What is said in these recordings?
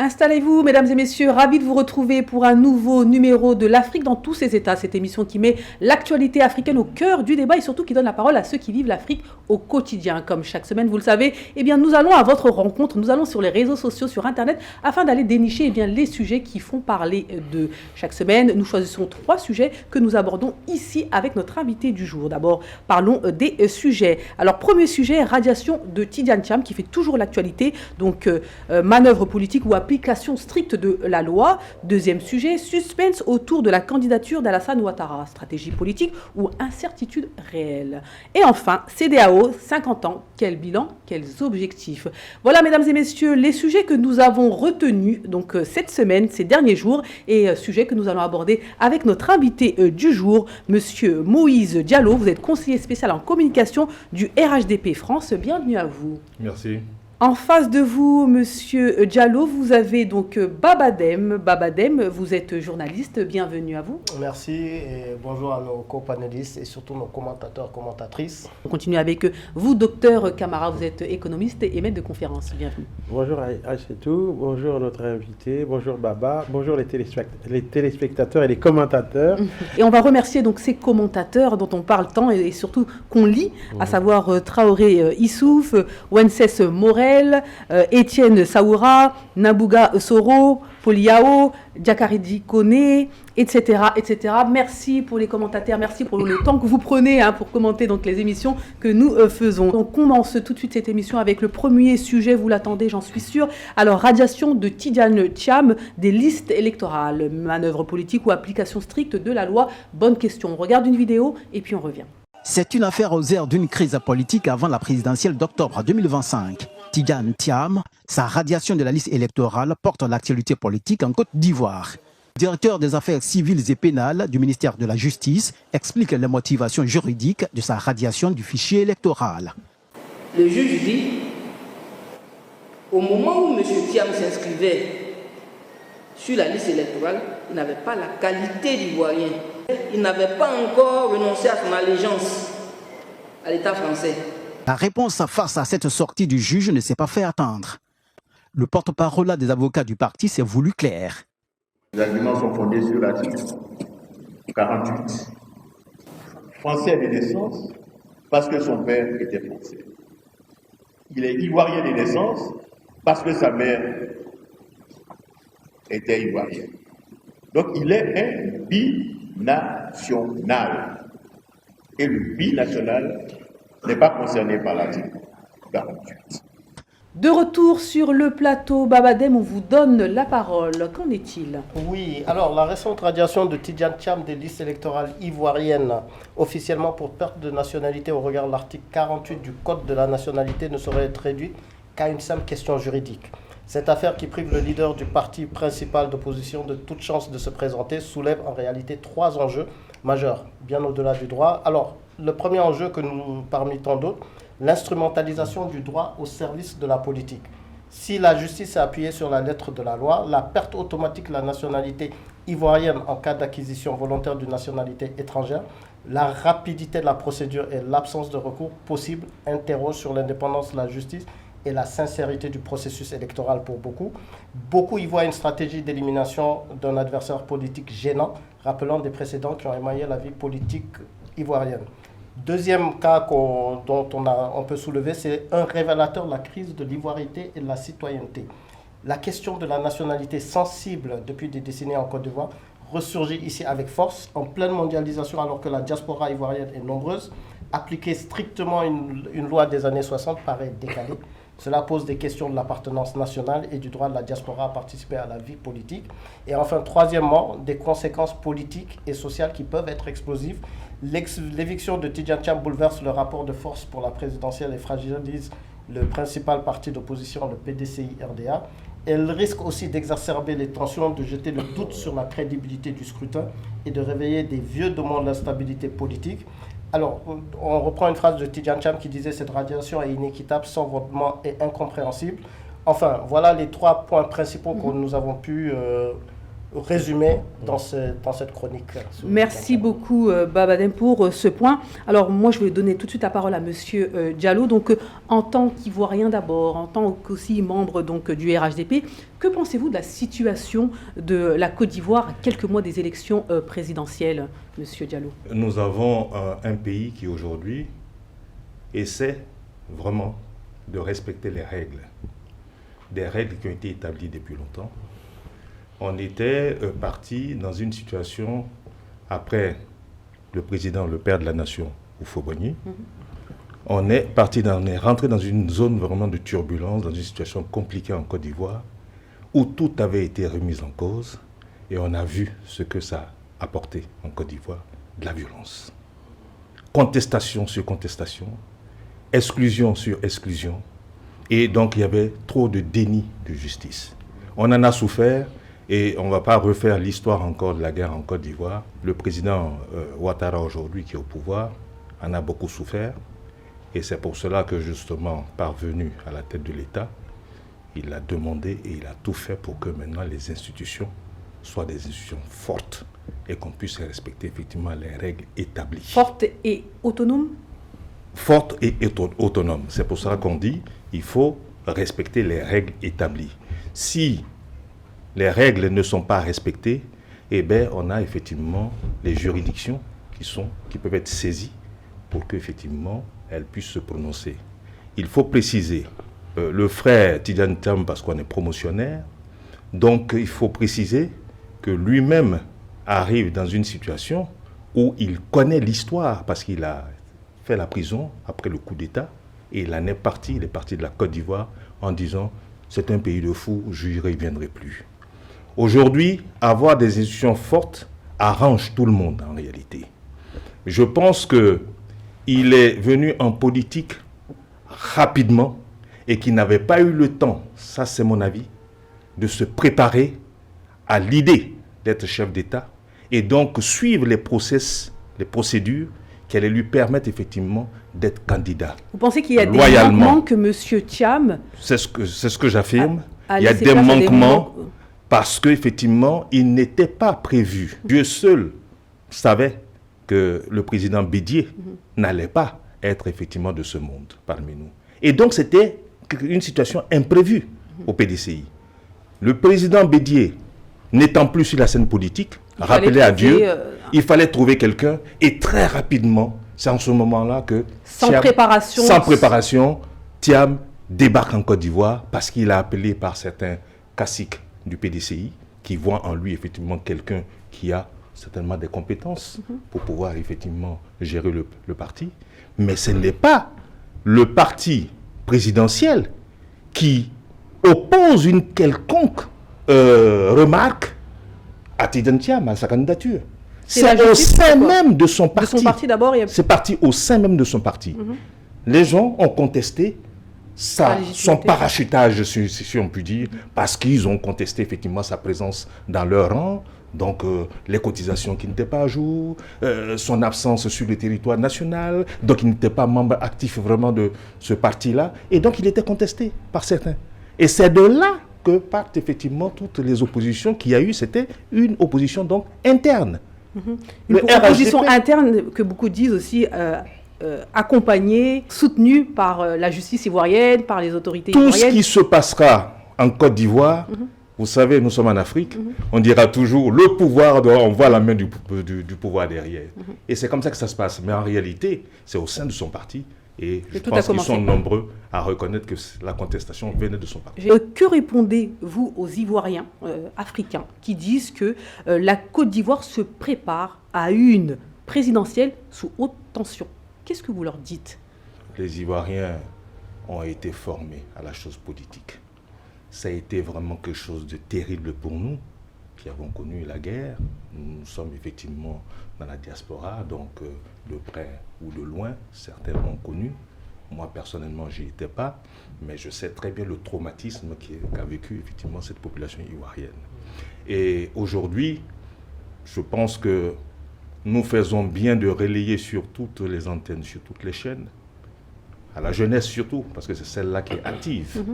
Installez-vous, mesdames et messieurs, ravi de vous retrouver pour un nouveau numéro de l'Afrique dans tous ses états. Cette émission qui met l'actualité africaine au cœur du débat et surtout qui donne la parole à ceux qui vivent l'Afrique au quotidien. Comme chaque semaine, vous le savez, nous allons à votre rencontre, nous allons sur les réseaux sociaux, sur Internet, afin d'aller dénicher les sujets qui font parler de chaque semaine. Nous choisissons 3 sujets que nous abordons ici avec notre invité du jour. D'abord, parlons des sujets. Alors, premier sujet, radiation de Tidjane Thiam, qui fait toujours l'actualité, donc manœuvre politique ou application stricte de la loi. Deuxième sujet, suspense autour de la candidature d'Alassane Ouattara, stratégie politique ou incertitude réelle. Et enfin, CEDEAO, 50 ans, quel bilan, quels objectifs. Voilà, mesdames et messieurs, les sujets que nous avons retenus donc cette semaine, ces derniers jours, et sujets que nous allons aborder avec notre invité du jour, monsieur Moïse Diallo. Vous êtes conseiller spécial en communication du RHDP France. Bienvenue à vous. Merci. En face de vous, monsieur Diallo, vous avez donc Babadem. Babadem, vous êtes journaliste, bienvenue à vous. Merci et bonjour à nos co-panélistes et surtout nos commentateurs, commentatrices. On continue avec vous, docteur Camara, vous êtes économiste et maître de conférence, bienvenue. Bonjour Aïchetou, bonjour notre invité, bonjour Baba, bonjour les téléspectateurs et les commentateurs. Et on va remercier donc ces commentateurs dont on parle tant et surtout qu'on lit, à savoir Traoré Issouf, Wences Morel, Étienne Saoura, Nabouga Soro, Poliao, Diakaridi Kone, etc., etc. Merci pour les commentateurs, merci pour le temps que vous prenez pour commenter donc les émissions que nous faisons. On commence tout de suite cette émission avec le premier sujet, vous l'attendez, j'en suis sûre. Alors, radiation de Tidjane Thiam des listes électorales, manœuvre politique ou application stricte de la loi. Bonne question. On regarde une vidéo et puis on revient. C'est une affaire aux airs d'une crise politique avant la présidentielle d'octobre 2025. Tidjane Thiam, sa radiation de la liste électorale porte l'actualité politique en Côte d'Ivoire. Le directeur des affaires civiles et pénales du ministère de la Justice explique les motivations juridiques de sa radiation du fichier électoral. Le juge dit, au moment où M. Thiam s'inscrivait sur la liste électorale, il n'avait pas la qualité d'Ivoirien. Il n'avait pas encore renoncé à son allégeance à l'État français. La réponse face à cette sortie du juge ne s'est pas fait attendre. Le porte-parole des avocats du parti s'est voulu clair. Les arguments sont fondés sur l'article 48. Français de naissance parce que son père était français. Il est ivoirien de naissance parce que sa mère était ivoirienne. Donc il est un binational. Et le binational n'est pas concerné par l'article 48. De retour sur le plateau, Babadem, on vous donne la parole. Qu'en est-il ? Oui, alors la récente radiation de Tidjane Thiam des listes électorales ivoiriennes, officiellement pour perte de nationalité au regard de l'article 48 du Code de la nationalité, ne saurait être réduite qu'à une simple question juridique. Cette affaire qui prive le leader du parti principal d'opposition de toute chance de se présenter soulève en réalité 3 enjeux majeurs, bien au-delà du droit. Alors, le premier enjeu parmi tant d'autres, l'instrumentalisation du droit au service de la politique. Si la justice est appuyée sur la lettre de la loi, la perte automatique de la nationalité ivoirienne en cas d'acquisition volontaire d'une nationalité étrangère, la rapidité de la procédure et l'absence de recours possible interrogent sur l'indépendance de la justice et la sincérité du processus électoral pour beaucoup. Beaucoup y voient une stratégie d'élimination d'un adversaire politique gênant, rappelant des précédents qui ont émaillé la vie politique ivoirienne. Deuxième cas dont on peut soulever, c'est un révélateur de la crise de l'ivoirité et de la citoyenneté. La question de la nationalité sensible depuis des décennies en Côte d'Ivoire ressurgit ici avec force, en pleine mondialisation alors que la diaspora ivoirienne est nombreuse. Appliquer strictement une loi des années 60 paraît décalé. Cela pose des questions de l'appartenance nationale et du droit de la diaspora à participer à la vie politique. Et enfin, troisièmement, des conséquences politiques et sociales qui peuvent être explosives. L'éviction de Tidjane Thiam bouleverse le rapport de force pour la présidentielle et fragilise le principal parti d'opposition, le PDCI-RDA. Elle risque aussi d'exacerber les tensions, de jeter le doute sur la crédibilité du scrutin et de réveiller des vieux démons de l'instabilité politique. Alors, on reprend une phrase de Tidjane Thiam qui disait « Cette radiation est inéquitable, sans votement et incompréhensible ». Enfin, voilà les 3 points principaux que nous avons pu résumé dans cette chronique. Merci beaucoup Babadem pour ce point. Alors moi je vais donner tout de suite la parole à Monsieur Diallo. Donc en tant qu'Ivoirien d'abord, en tant qu'aussi membre donc du RHDP, que pensez-vous de la situation de la Côte d'Ivoire à quelques mois des élections présidentielles, Monsieur Diallo? Nous avons un pays qui aujourd'hui essaie vraiment de respecter les règles, des règles qui ont été établies depuis longtemps. On était parti dans une situation, après le président, le père de la nation, Houphouët-Boigny, on est rentré dans une zone vraiment de turbulence, dans une situation compliquée en Côte d'Ivoire, où tout avait été remis en cause, et on a vu ce que ça a apporté en Côte d'Ivoire, de la violence. Contestation sur contestation, exclusion sur exclusion, et donc il y avait trop de déni de justice. On en a souffert, et on ne va pas refaire l'histoire encore de la guerre en Côte d'Ivoire. Le président Ouattara aujourd'hui, qui est au pouvoir, en a beaucoup souffert. Et c'est pour cela que justement, parvenu à la tête de l'État, il a demandé et il a tout fait pour que maintenant les institutions soient des institutions fortes et qu'on puisse respecter effectivement les règles établies. Fortes et autonomes? Fortes et autonomes. C'est pour cela qu'on dit qu'il faut respecter les règles établies. Si les règles ne sont pas respectées, eh bien, on a effectivement les juridictions qui peuvent être saisies pour qu'effectivement, elles puissent se prononcer. Il faut préciser, le frère Tidjane Thiam, parce qu'on est promotionnaire, donc il faut préciser que lui-même arrive dans une situation où il connaît l'histoire, parce qu'il a fait la prison après le coup d'État, et il est parti de la Côte d'Ivoire en disant « c'est un pays de fous, je n'y reviendrai plus ». Aujourd'hui, avoir des institutions fortes arrange tout le monde en réalité. Je pense qu'il est venu en politique rapidement et qu'il n'avait pas eu le temps, ça c'est mon avis, de se préparer à l'idée d'être chef d'État et donc suivre les procédures qui allaient lui permettre effectivement d'être candidat. Vous pensez qu'il y a des manquements que M. Thiam... C'est ce que j'affirme. Il y a des manquements... Parce qu'effectivement, il n'était pas prévu. Dieu seul savait que le président Bédié n'allait pas être effectivement de ce monde parmi nous. Et donc, c'était une situation imprévue au PDCI. Le président Bédié, n'étant plus sur la scène politique, rappelé à Dieu, il fallait trouver quelqu'un. Et très rapidement, c'est en ce moment-là que... Sans préparation, Thiam débarque en Côte d'Ivoire parce qu'il a appelé par certains caciques du PDCI, qui voit en lui effectivement quelqu'un qui a certainement des compétences pour pouvoir effectivement gérer le parti. Mais ce n'est pas le parti présidentiel qui oppose une quelconque remarque à Tidjane Thiam, à sa candidature. C'est au sein même de son parti. De son parti d'abord. C'est parti au sein même de son parti. Les gens ont contesté son parachutage, si on peut dire, parce qu'ils ont contesté effectivement sa présence dans leur rang, donc les cotisations qui n'étaient pas à jour, son absence sur le territoire national, donc il n'était pas membre actif vraiment de ce parti-là, et donc il était contesté par certains. Et c'est de là que partent effectivement toutes les oppositions qu'il y a eu, c'était une opposition donc interne. Une opposition interne que beaucoup disent aussi... accompagné, soutenu par la justice ivoirienne, par les autorités ivoiriennes. Tout ce qui se passera en Côte d'Ivoire, vous savez, nous sommes en Afrique, on dira toujours le pouvoir dehors, on voit la main du pouvoir derrière. Et c'est comme ça que ça se passe. Mais en réalité, c'est au sein de son parti. Et je pense qu'ils sont nombreux à reconnaître que la contestation venait de son parti. Que répondez-vous aux Ivoiriens africains qui disent que la Côte d'Ivoire se prépare à une présidentielle sous haute tension? Qu'est-ce que vous leur dites? Les Ivoiriens ont été formés à la chose politique. Ça a été vraiment quelque chose de terrible pour nous, qui avons connu la guerre. Nous sommes effectivement dans la diaspora, donc de près ou de loin, certains l'ont connu. Moi, personnellement, j'y étais pas, mais je sais très bien le traumatisme qu'a vécu effectivement cette population ivoirienne. Et aujourd'hui, je pense que nous faisons bien de relayer sur toutes les antennes, sur toutes les chaînes, à la jeunesse surtout, parce que c'est celle-là qui est active,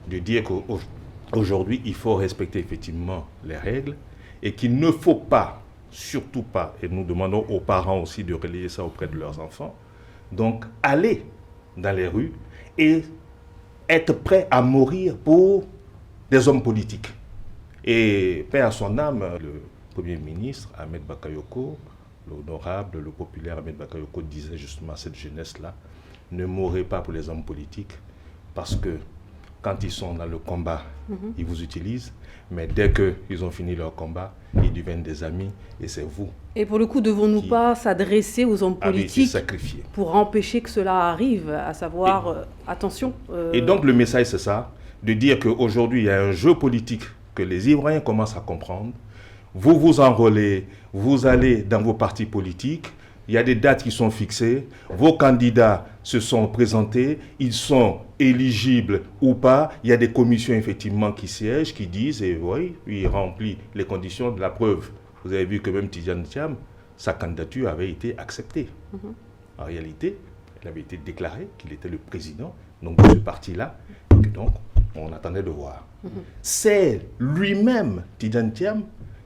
de dire qu'aujourd'hui, il faut respecter effectivement les règles et qu'il ne faut pas, surtout pas, et nous demandons aux parents aussi de relayer ça auprès de leurs enfants, donc aller dans les rues et être prêt à mourir pour des hommes politiques. Et paix à son âme, le Premier ministre Ahmed Bakayoko, l'honorable, le populaire Ahmed Bakayoko disait justement à cette jeunesse-là, ne mourrez pas pour les hommes politiques, parce que quand ils sont dans le combat, ils vous utilisent, mais dès qu'ils ont fini leur combat, ils deviennent des amis, et c'est vous. Et pour le coup, devons-nous pas s'adresser aux hommes politiques pour empêcher que cela arrive, à savoir, attention. Et donc le message, c'est ça, de dire qu'aujourd'hui, il y a un jeu politique que les Ivoiriens commencent à comprendre. Vous vous enrôlez, vous allez dans vos partis politiques, il y a des dates qui sont fixées, vos candidats se sont présentés, ils sont éligibles ou pas, il y a des commissions effectivement qui siègent, qui disent, et oui, il remplit les conditions de la preuve. Vous avez vu que même Tidjane Thiam, sa candidature avait été acceptée. En réalité, il avait été déclaré qu'il était le président donc, de ce parti-là, et que donc on attendait de voir. C'est lui-même, Tidjane Thiam,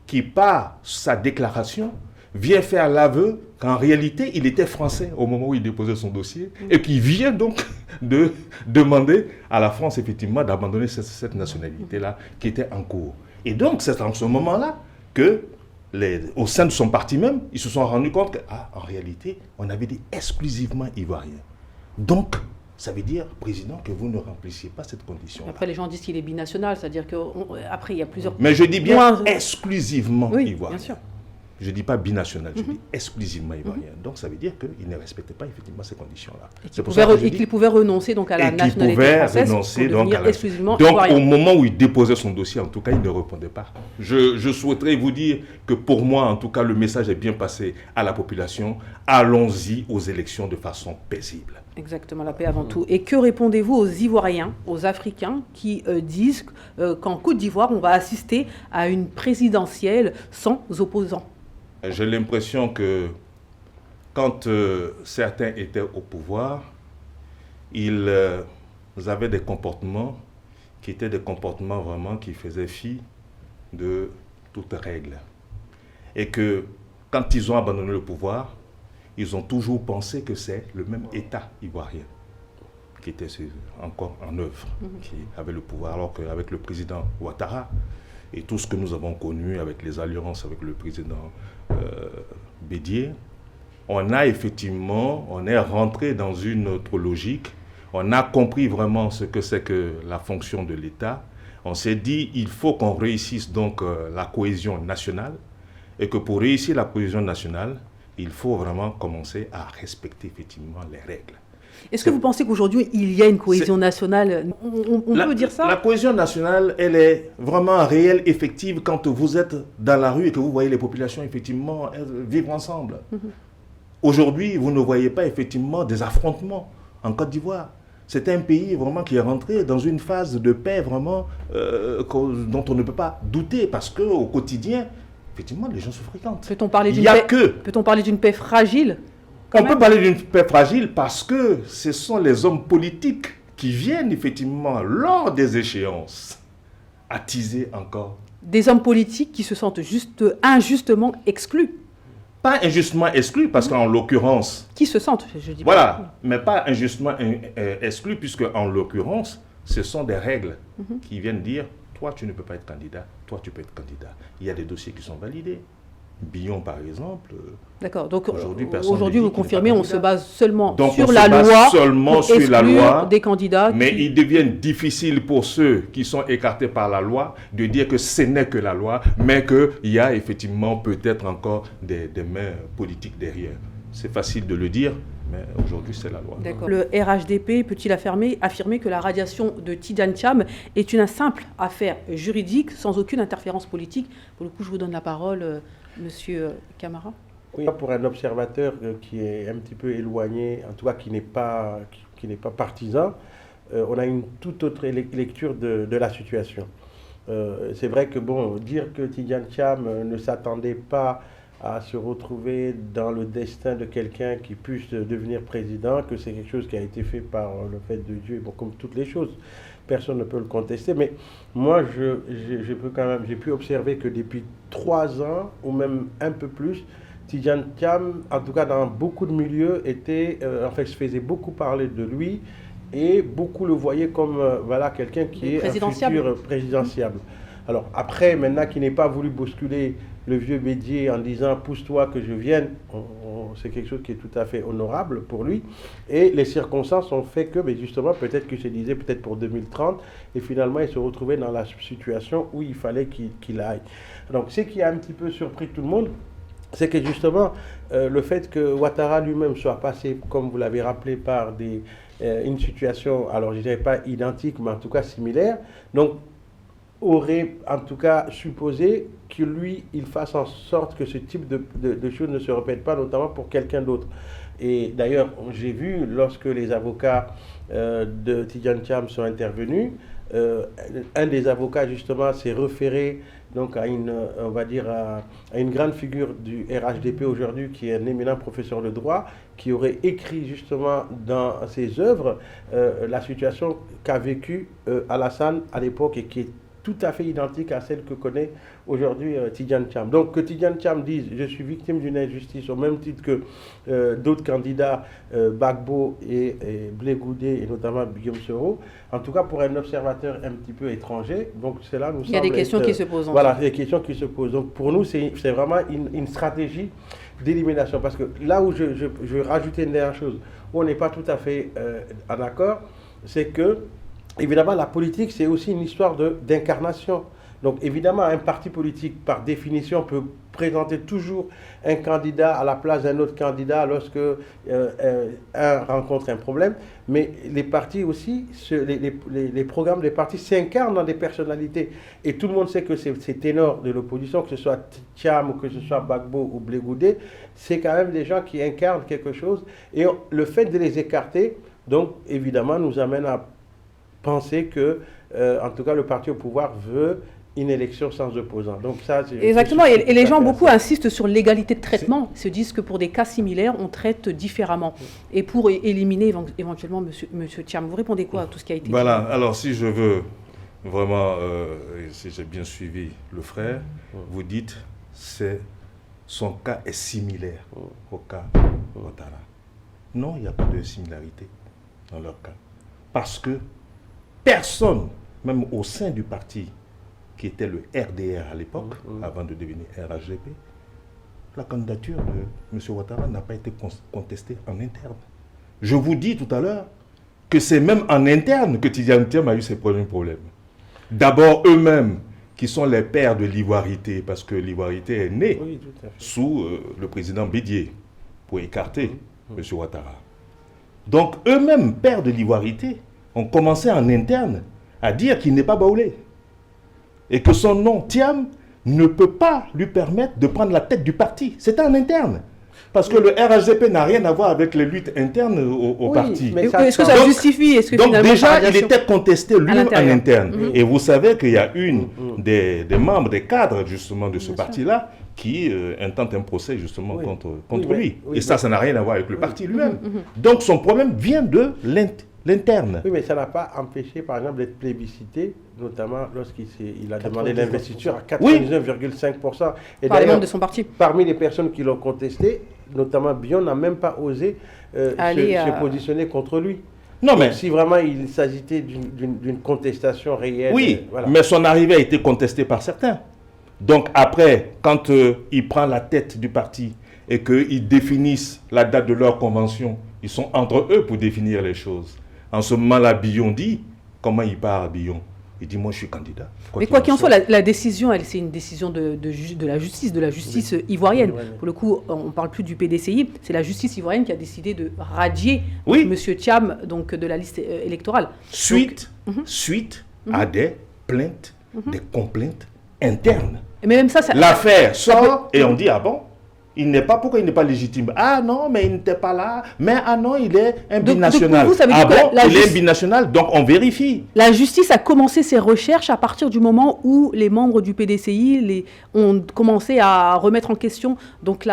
qui par sa déclaration vient faire l'aveu qu'en réalité, il était français au moment où il déposait son dossier et qui vient donc de demander à la France, effectivement, d'abandonner cette nationalité-là qui était en cours. Et donc, c'est en ce moment-là que, au sein de son parti même, ils se sont rendus compte qu'en réalité, on avait dit exclusivement ivoirien. Donc, ça veut dire, président, que vous ne remplissiez pas cette condition. Après, les gens disent qu'il est binational, c'est-à-dire qu'après, il y a plusieurs... Mais je dis bien exclusivement ivoirien. Bien sûr. Je ne dis pas binational, je dis exclusivement ivoirien. Donc ça veut dire qu'il ne respectait pas effectivement ces conditions-là. Et qu'il pouvait renoncer donc à la nationalité française pour devenir exclusivement ivoirien. Donc au moment où il déposait son dossier, en tout cas, il ne répondait pas. Je souhaiterais vous dire que pour moi, en tout cas, le message est bien passé à la population. Allons-y aux élections de façon paisible. Exactement, la paix avant tout. Et que répondez-vous aux Ivoiriens, aux Africains qui disent qu'en Côte d'Ivoire, on va assister à une présidentielle sans opposants? J'ai l'impression que quand certains étaient au pouvoir, ils avaient des comportements qui étaient des comportements vraiment qui faisaient fi de toute règle. Et que quand ils ont abandonné le pouvoir, ils ont toujours pensé que c'est le même État ivoirien qui était encore en œuvre, qui avait le pouvoir, alors qu'avec le président Ouattara, et tout ce que nous avons connu avec les alliances avec le président Bédier, on est rentré dans une autre logique, on a compris vraiment ce que c'est que la fonction de l'État, on s'est dit il faut qu'on réussisse donc la cohésion nationale, et que pour réussir la cohésion nationale, il faut vraiment commencer à respecter effectivement les règles. Est-ce que vous pensez qu'aujourd'hui, il y a une cohésion nationale? On peut dire ça? La cohésion nationale, elle est vraiment réelle, effective, quand vous êtes dans la rue et que vous voyez les populations, effectivement, vivre ensemble. Aujourd'hui, vous ne voyez pas, effectivement, des affrontements en Côte d'Ivoire. C'est un pays, vraiment, qui est rentré dans une phase de paix, vraiment, dont on ne peut pas douter, parce qu'au quotidien, effectivement, les gens se fréquentent. Peut-on parler d'une paix fragile? On peut parler d'une paix fragile parce que ce sont les hommes politiques qui viennent effectivement, lors des échéances, attiser encore. Des hommes politiques qui se sentent injustement exclus. Pas injustement exclus, parce qu'en l'occurrence... Qui se sentent, je dis. Voilà, mais pas injustement exclus, puisque en l'occurrence, ce sont des règles qui viennent dire, toi tu ne peux pas être candidat, toi tu peux être candidat. Il y a des dossiers qui sont validés. Billon, par exemple. D'accord. Donc aujourd'hui vous confirmez, on se base seulement donc sur la loi pour exclure des candidats. Mais il devient difficile pour ceux qui sont écartés par la loi de dire que ce n'est que la loi, mais qu'il y a effectivement peut-être encore des mains politiques derrière. C'est facile de le dire, mais aujourd'hui c'est la loi. D'accord. Le RHDP peut-il affirmer que la radiation de Tidjane Thiam est une simple affaire juridique sans aucune interférence politique? Pour le coup, je vous donne la parole, Monsieur Camara. Oui, pour un observateur qui est un petit peu éloigné, en tout cas qui n'est pas partisan, on a une toute autre lecture de la situation. C'est vrai que dire que Tidjane Thiam ne s'attendait pas à se retrouver dans le destin de quelqu'un qui puisse devenir président, que c'est quelque chose qui a été fait par le fait de Dieu, bon, comme toutes les choses. Personne ne peut le contester, mais moi, j'ai pu observer que depuis 3 ans, ou même un peu plus, Tidjane Thiam, en tout cas dans beaucoup de milieux, se faisait beaucoup parler de lui, et beaucoup le voyaient comme voilà, quelqu'un qui est un futur présidentiable. Alors après, maintenant qu'il n'ait pas voulu bousculer le vieux Bédier en disant « pousse-toi que je vienne », c'est quelque chose qui est tout à fait honorable pour lui. Et les circonstances ont fait que, mais justement, peut-être qu'il se disait peut-être pour 2030, et finalement il se retrouvait dans la situation où il fallait qu'il aille. Donc ce qui a un petit peu surpris tout le monde, c'est que justement, le fait que Ouattara lui-même soit passé, comme vous l'avez rappelé, par une situation, alors je dirais pas identique, mais en tout cas similaire, donc aurait en tout cas supposé que lui, il fasse en sorte que ce type de choses ne se répète pas, notamment pour quelqu'un d'autre. Et d'ailleurs, j'ai vu, lorsque les avocats de Tidjane Thiam sont intervenus, un des avocats, justement, s'est référé donc à une grande figure du RHDP aujourd'hui, qui est un éminent professeur de droit, qui aurait écrit justement dans ses œuvres la situation qu'a vécue Alassane à l'époque et qui est tout à fait identique à celle que connaît aujourd'hui Tidjane Thiam. Donc que Tidjane Thiam dise « je suis victime d'une injustice » au même titre que d'autres candidats, Gbagbo et Blé Goudé et notamment Guillaume Soro, en tout cas pour un observateur un petit peu étranger, donc cela nous semble... Il y a des questions qui se posent. Voilà, des questions qui se posent. Donc pour nous, c'est vraiment une stratégie d'élimination. Parce que là où je vais rajouter une dernière chose, où on n'est pas tout à fait en accord, c'est que évidemment, la politique, c'est aussi une histoire d'incarnation. Donc, évidemment, un parti politique, par définition, peut présenter toujours un candidat à la place d'un autre candidat lorsque un rencontre un problème. Mais les partis aussi, les programmes des partis s'incarnent dans des personnalités. Et tout le monde sait que ces ténors de l'opposition, que ce soit Thiam ou que ce soit Gbagbo ou Blé Goudé, c'est quand même des gens qui incarnent quelque chose. Et le fait de les écarter, donc, évidemment, nous amène à penser que, en tout cas, le parti au pouvoir veut une élection sans opposant. Donc ça, exactement. Et les gens beaucoup insistent sur l'égalité de traitement. Ils se disent que pour des cas similaires, on traite différemment. Et pour éliminer éventuellement Monsieur Thiam, vous répondez quoi à tout ce qui a été dit? Voilà. Alors, si je veux vraiment, si j'ai bien suivi le frère, vous dites son cas est similaire au cas Ouattara. Non, il n'y a pas de similarité dans leur cas. Parce que personne, même au sein du parti qui était le RDR à l'époque, avant de devenir RHDP, la candidature de M. Ouattara n'a pas été contestée en interne. Je vous dis tout à l'heure que c'est même en interne que Tidjane Thiam a eu ses premiers problèmes. D'abord eux-mêmes, qui sont les pères de l'ivoirité, parce que l'ivoirité est née sous le président Bédier, pour écarter M. Ouattara. Donc eux-mêmes, pères de l'ivoirité, ont commencé en interne à dire qu'il n'est pas baoulé. Et que son nom, Thiam, ne peut pas lui permettre de prendre la tête du parti. C'était en interne. Parce que le RHDP n'a rien à voir avec les luttes internes au parti. Est-ce que ça justifie donc déjà, il était contesté lui en interne. Et vous savez qu'il y a une des membres, des cadres justement de ce parti-là, qui intente un procès justement contre lui. Et ça n'a rien à voir avec le parti lui-même. Donc son problème vient de l'interne. Oui, mais ça n'a pas empêché, par exemple, d'être plébiscité, notamment lorsqu'il a demandé l'investiture à 99,5%. Et par les membres de son parti. Parmi les personnes qui l'ont contesté, notamment Bion n'a même pas osé se positionner contre lui. Non, mais donc, si vraiment il s'agissait d'une contestation réelle. Oui, mais son arrivée a été contestée par certains. Donc après, quand il prend la tête du parti et qu'ils définissent la date de leur convention, ils sont entre eux pour définir les choses. En ce moment-là, Bion dit, comment il part à Bion? Il dit, moi je suis candidat. Mais quoi qu'il en soit, la décision, c'est une décision de la justice ivoirienne. Pour le coup, on ne parle plus du PDCI, c'est la justice ivoirienne qui a décidé de radier M. Thiam donc, de la liste électorale. Suite à des plaintes, des complaintes internes. Mais même ça l'affaire sort et on dit, ah bon, Il n'est pas, pourquoi il n'est pas légitime? Ah non, mais il n'était pas là. Mais ah non, il est un binational. Donc, vous, ça veut dire il est un binational, donc on vérifie. La justice a commencé ses recherches à partir du moment où les membres du PDCI ont commencé à remettre en question donc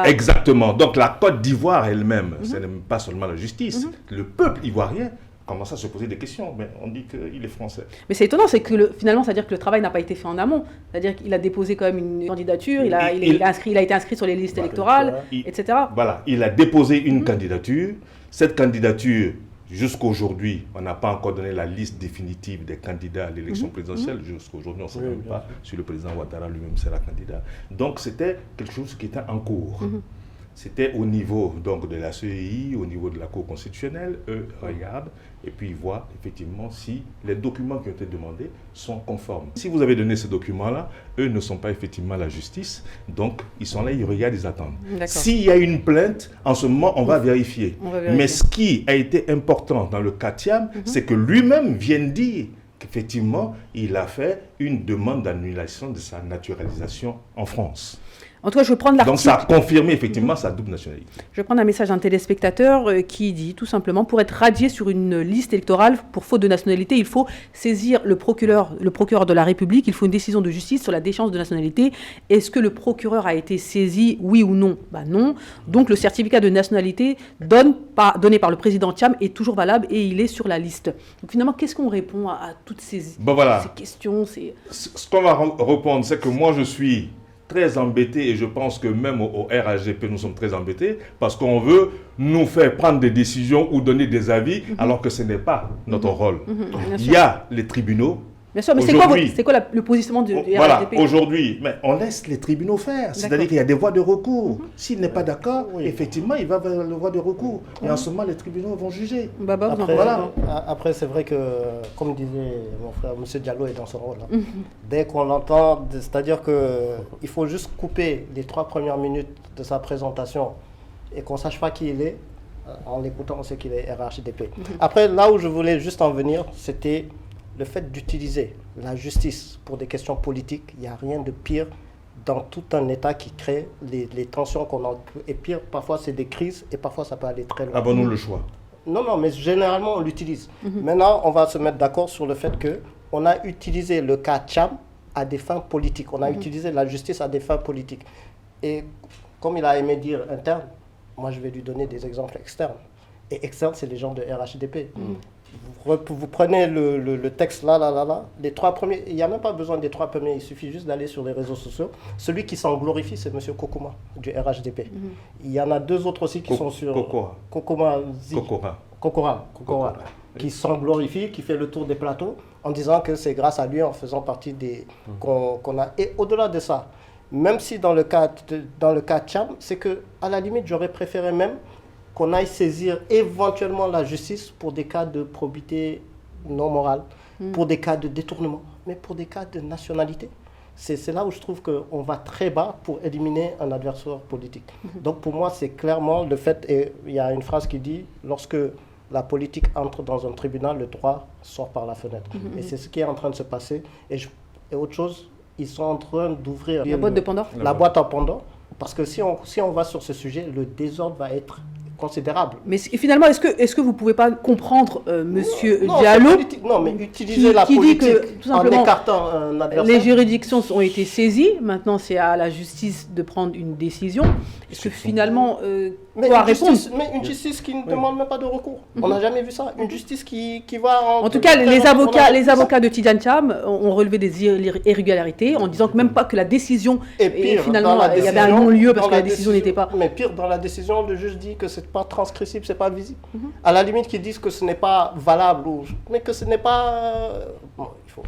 Exactement. Donc la Côte d'Ivoire elle-même, ce n'est pas seulement la justice. Le peuple ivoirien commence à se poser des questions, mais on dit qu'il est français. Mais c'est étonnant, c'est que finalement, c'est-à-dire que le travail n'a pas été fait en amont. C'est-à-dire qu'il a déposé quand même une candidature, il a été inscrit sur les listes électorales, etc. Voilà, il a déposé une candidature. Cette candidature, jusqu'aujourd'hui, on n'a pas encore donné la liste définitive des candidats à l'élection présidentielle. Jusqu'aujourd'hui, on ne sait même pas si le président Ouattara lui-même sera candidat. Donc, c'était quelque chose qui était en cours. C'était au niveau donc, de la CEI, au niveau de la Cour constitutionnelle. Eux regardent et puis ils voient effectivement si les documents qui ont été demandés sont conformes. Si vous avez donné ces documents-là, eux ne sont pas effectivement la justice. Donc, ils sont là, ils regardent, ils attendent. S'il y a une plainte, en ce moment, on va vérifier. Mais ce qui a été important dans le cas Thiam, c'est que lui-même vient dire qu'effectivement, il a fait une demande d'annulation de sa naturalisation en France. En tout cas, je vais prendre l'article. Donc, ça a confirmé effectivement sa double nationalité. Je vais prendre un message d'un téléspectateur qui dit tout simplement, pour être radié sur une liste électorale pour faute de nationalité, il faut saisir le procureur de la République, il faut une décision de justice sur la déchéance de nationalité. Est-ce que le procureur a été saisi, oui ou non? Non. Donc, le certificat de nationalité donné par le président Thiam est toujours valable et il est sur la liste. Donc, finalement, qu'est-ce qu'on répond à toutes ces questions Ce qu'on va répondre, c'est que moi, je suis très embêté et je pense que même au RHDP, nous sommes très embêtés parce qu'on veut nous faire prendre des décisions ou donner des avis alors que ce n'est pas notre rôle. Il y a les tribunaux. Bien sûr, mais c'est quoi le positionnement du RHDP? Voilà, aujourd'hui, mais on laisse les tribunaux faire. C'est-à-dire qu'il y a des voies de recours. S'il n'est pas d'accord, effectivement, il va vers la voie de recours. Et en ce moment, les tribunaux vont juger. Après, c'est vrai que, comme disait mon frère, M. Diallo est dans son rôle. Dès qu'on l'entend, c'est-à-dire qu'il faut juste couper les 3 premières minutes de sa présentation et qu'on ne sache pas qui il est. En l'écoutant, on sait qu'il est RHDP. Après, là où je voulais juste en venir, c'était le fait d'utiliser la justice pour des questions politiques. Il n'y a rien de pire dans tout un État qui crée les tensions qu'on a. Et pire, parfois c'est des crises et parfois ça peut aller très loin. Avons-nous le choix? Non, mais généralement on l'utilise. Maintenant, on va se mettre d'accord sur le fait qu'on a utilisé le cas Thiam à des fins politiques. On a utilisé la justice à des fins politiques. Et comme il a aimé dire interne, moi je vais lui donner des exemples externes. Et externes, c'est les gens de RHDP. Vous prenez le texte là, les 3 premiers, il n'y a même pas besoin des 3 premiers, il suffit juste d'aller sur les réseaux sociaux. Celui qui s'en glorifie, c'est M. Kokoma du RHDP. Il y en a 2 autres aussi qui sont sur Kokora, qui s'en glorifie, qui fait le tour des plateaux en disant que c'est grâce à lui, en faisant partie des qu'on a. Et au-delà de ça, même si dans le cas Thiam, c'est que à la limite, j'aurais préféré même qu'on aille saisir éventuellement la justice pour des cas de probité non morale, pour des cas de détournement, mais pour des cas de nationalité. C'est là où je trouve qu'on va très bas pour éliminer un adversaire politique. Donc pour moi, c'est clairement le fait, et il y a une phrase qui dit, lorsque la politique entre dans un tribunal, le droit sort par la fenêtre. Et c'est ce qui est en train de se passer. Et autre chose, ils sont en train d'ouvrir la boîte de Pandore. La boîte en Pandore, parce que si on va sur ce sujet, le désordre va être considérable. Mais finalement, est-ce que vous ne pouvez pas comprendre Monsieur Diallo non, mais utiliser la politique dit que, tout simplement, en écartant un adversaire. Les juridictions ont été saisies, maintenant c'est à la justice de prendre une décision. Est-ce que finalement, mais une justice qui ne demande même pas de recours. On n'a jamais vu ça. Une justice qui va... En tout cas, les avocats de Tidjane Thiam ont relevé des irrégularités en disant que même pas que la décision... Et pire, finalement, il y avait un non-lieu parce que la décision n'était pas... Mais pire, dans la décision, le juge dit que ce n'est pas transcriptible, ce n'est pas visible. À la limite, qu'ils disent que ce n'est pas valable, mais que ce n'est pas... Bon, il faut...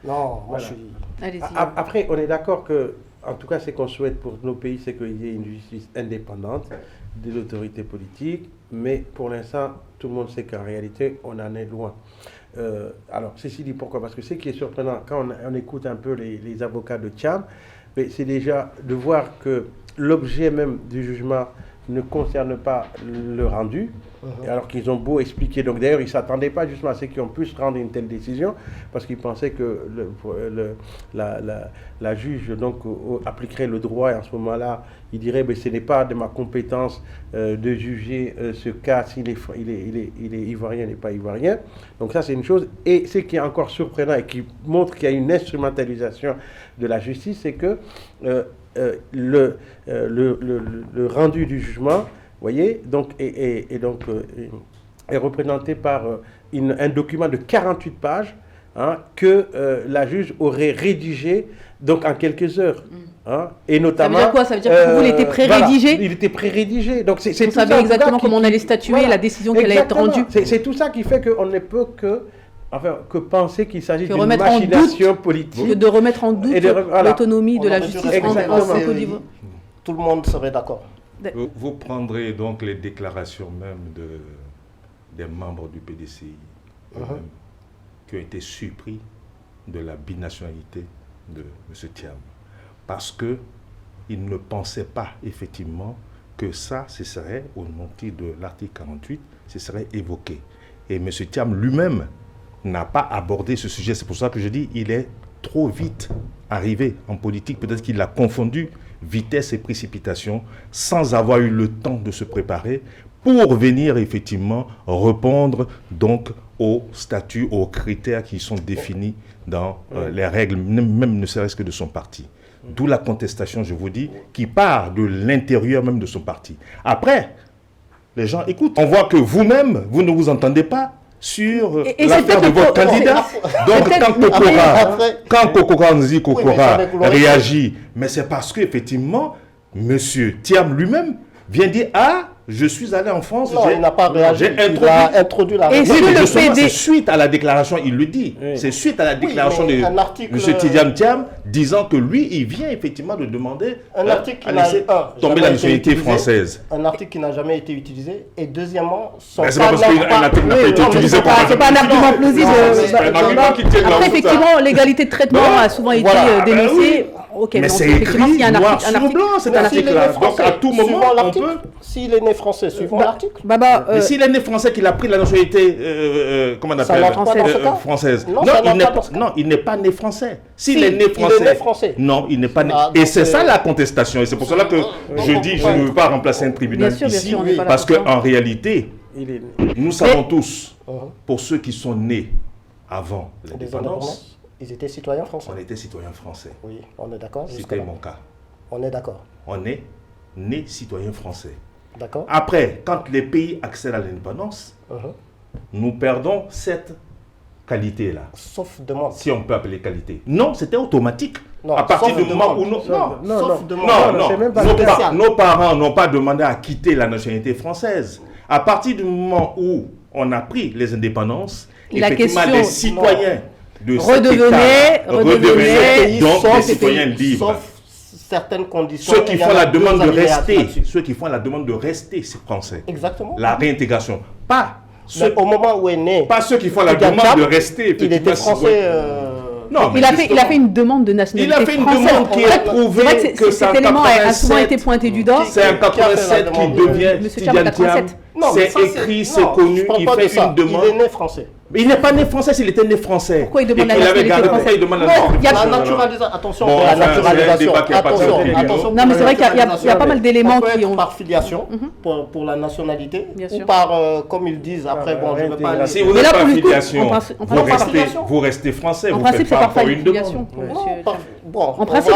Non, moi je suis... Allez-y. Après, on est d'accord que... En tout cas, ce qu'on souhaite pour nos pays, c'est qu'il y ait une justice indépendante de l'autorité politique. Mais pour l'instant, tout le monde sait qu'en réalité, on en est loin. Alors, ceci dit pourquoi? Parce que ce qui est surprenant, quand on écoute un peu les avocats de Thiam, c'est déjà de voir que l'objet même du jugement ne concerne pas le rendu, alors qu'ils ont beau expliquer. Donc d'ailleurs, ils ne s'attendaient pas justement à ce qu'on puisse rendre une telle décision, parce qu'ils pensaient que la juge donc, appliquerait le droit, et en ce moment-là, il dirait « ce n'est pas de ma compétence de juger ce cas s'il est ivoirien, n'est pas ivoirien ». Donc ça, c'est une chose. Et ce qui est encore surprenant et qui montre qu'il y a une instrumentalisation de la justice, c'est que le rendu du jugement, voyez, donc, est représenté par un document de 48 pages que la juge aurait rédigé donc, en quelques heures. Et notamment, ça veut dire quoi? Ça veut dire que pour vous, il était pré-rédigé? Voilà, il était pré-rédigé. Donc, vous savez exactement comment on allait statuer, la décision qui allait être rendue. C'est tout ça qui fait qu'on ne peut que penser qu'il s'agit d'une machination politique. De remettre en doute l'autonomie de la justice en Côte d'Ivoire. Tout le monde serait d'accord. Vous prendrez donc les déclarations même des membres du PDCI qui ont été surpris de la binationalité de M. Thiam. Parce qu'ils ne pensaient pas effectivement que ça, ce serait, au motif de l'article 48, ce serait évoqué. Et M. Thiam lui-même n'a pas abordé ce sujet. C'est pour ça que je dis qu'il est trop vite arrivé en politique. Peut-être qu'il a confondu vitesse et précipitation sans avoir eu le temps de se préparer pour venir effectivement répondre donc aux statuts, aux critères qui sont définis dans les règles, même ne serait-ce que de son parti. D'où la contestation, je vous dis, qui part de l'intérieur même de son parti. Après, les gens écoutent. On voit que vous-même, vous ne vous entendez pas sur l'affaire de votre candidat. Donc, quand Kokora Nzi Kokora réagit, mais c'est parce qu'effectivement, M. Thiam lui-même vient dire « Ah, je suis allé en France, il n'a pas réagi, il a introduit la réponse. » C'est suite à la déclaration, il le dit, c'est suite à la déclaration de M. Tidjane Thiam disant que lui, il vient effectivement de demander un article tomber la nationalité française. Un article qui n'a jamais été utilisé. Et deuxièmement, c'est pas parce qu'un article n'a pas été utilisé. C'est pas un argument plausible. Après, effectivement, l'égalité de traitement a souvent été dénoncée. Okay, mais c'est écrit noir sur blanc, cet article-là. Donc à tout moment, on peut... S'il est né français, suivant l'article. Mais s'il est né français, qu'il a pris la nationalité, comment on appelle, française. Non, il n'est pas né français. S'il est né français, non, il n'est pas né. Et c'est ça la contestation. Et c'est pour cela que je dis, je ne veux pas remplacer un tribunal ici, parce qu'en réalité, nous savons tous, pour ceux qui sont nés avant l'indépendance, ils étaient citoyens français. On était citoyens français. Oui, on est d'accord. C'était mon cas. On est d'accord. On est né citoyens français. D'accord. Après, quand les pays accèdent à l'indépendance, nous perdons cette qualité-là. Sauf demande. Si on peut appeler qualité. Non, c'était automatique. Non, à partir du moment où nos parents n'ont pas demandé à quitter la nationalité française. À partir du moment où on a pris les indépendances, effectivement, les citoyens de redevenaient donc les citoyens libres. Sauf certaines conditions. Ceux qui font la demande de rester, c'est français. Exactement. La réintégration. Pas ceux, au moment où est né. Pas ceux qui font la demande de rester. Il était français. Non, il a fait une demande de nationalité française. Il a fait une demande qui est prouvée que cet élément a souvent été pointé du doigt. C'est en 87 qu'il devient Tidjane Thiam. C'est écrit, c'est connu, il fait une demande. Il est né français. Mais il n'est pas né français s'il était né français. Pourquoi il demande la nationalité française? Il demande la naturalisation. Attention, la naturalisation. Attention. Non, mais c'est vrai qu'il y a pas mal d'éléments qui ont... Par filiation, pour la nationalité, ou par, comme ils disent, après, bon, je ne veux pas... Si vous n'êtes pas filiation, vous restez français, vous ne faites pas encore une demande. En principe,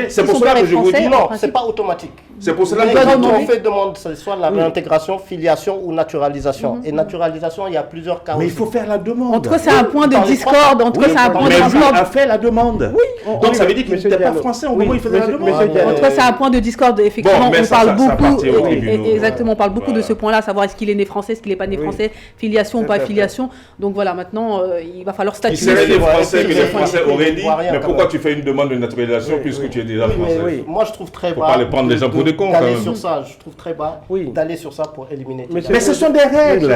c'est pour cela que je vous dis non, ce n'est pas automatique. C'est pour cela que quand on fait demande, c'est soit la réintégration, filiation ou naturalisation. Et naturalisation, il y a plusieurs cas. Mais il faut faire la demande. En tout cas, c'est un point de discorde. En tout cas, c'est un point de discorde. Mais lui a fait la demande. Oui. Donc ça veut dire qu'il n'était pas français au moment où il faisait la demande. En tout cas, c'est un point de discorde. Effectivement, on parle beaucoup. Exactement, on parle beaucoup de ce point-là, savoir est-ce qu'il est né français, est-ce qu'il n'est pas né français, filiation ou pas filiation. Donc voilà, maintenant, il va falloir statuer. Il serait né français que les Français auraient dit. Mais pourquoi tu fais une demande de naturalisation puisque tu es déjà français? Moi, je trouve très bas. Faut pas les prendre les gens pour des cons. D'aller sur ça, je trouve très bas. D'aller sur ça pour éliminer. Mais ce sont des règles.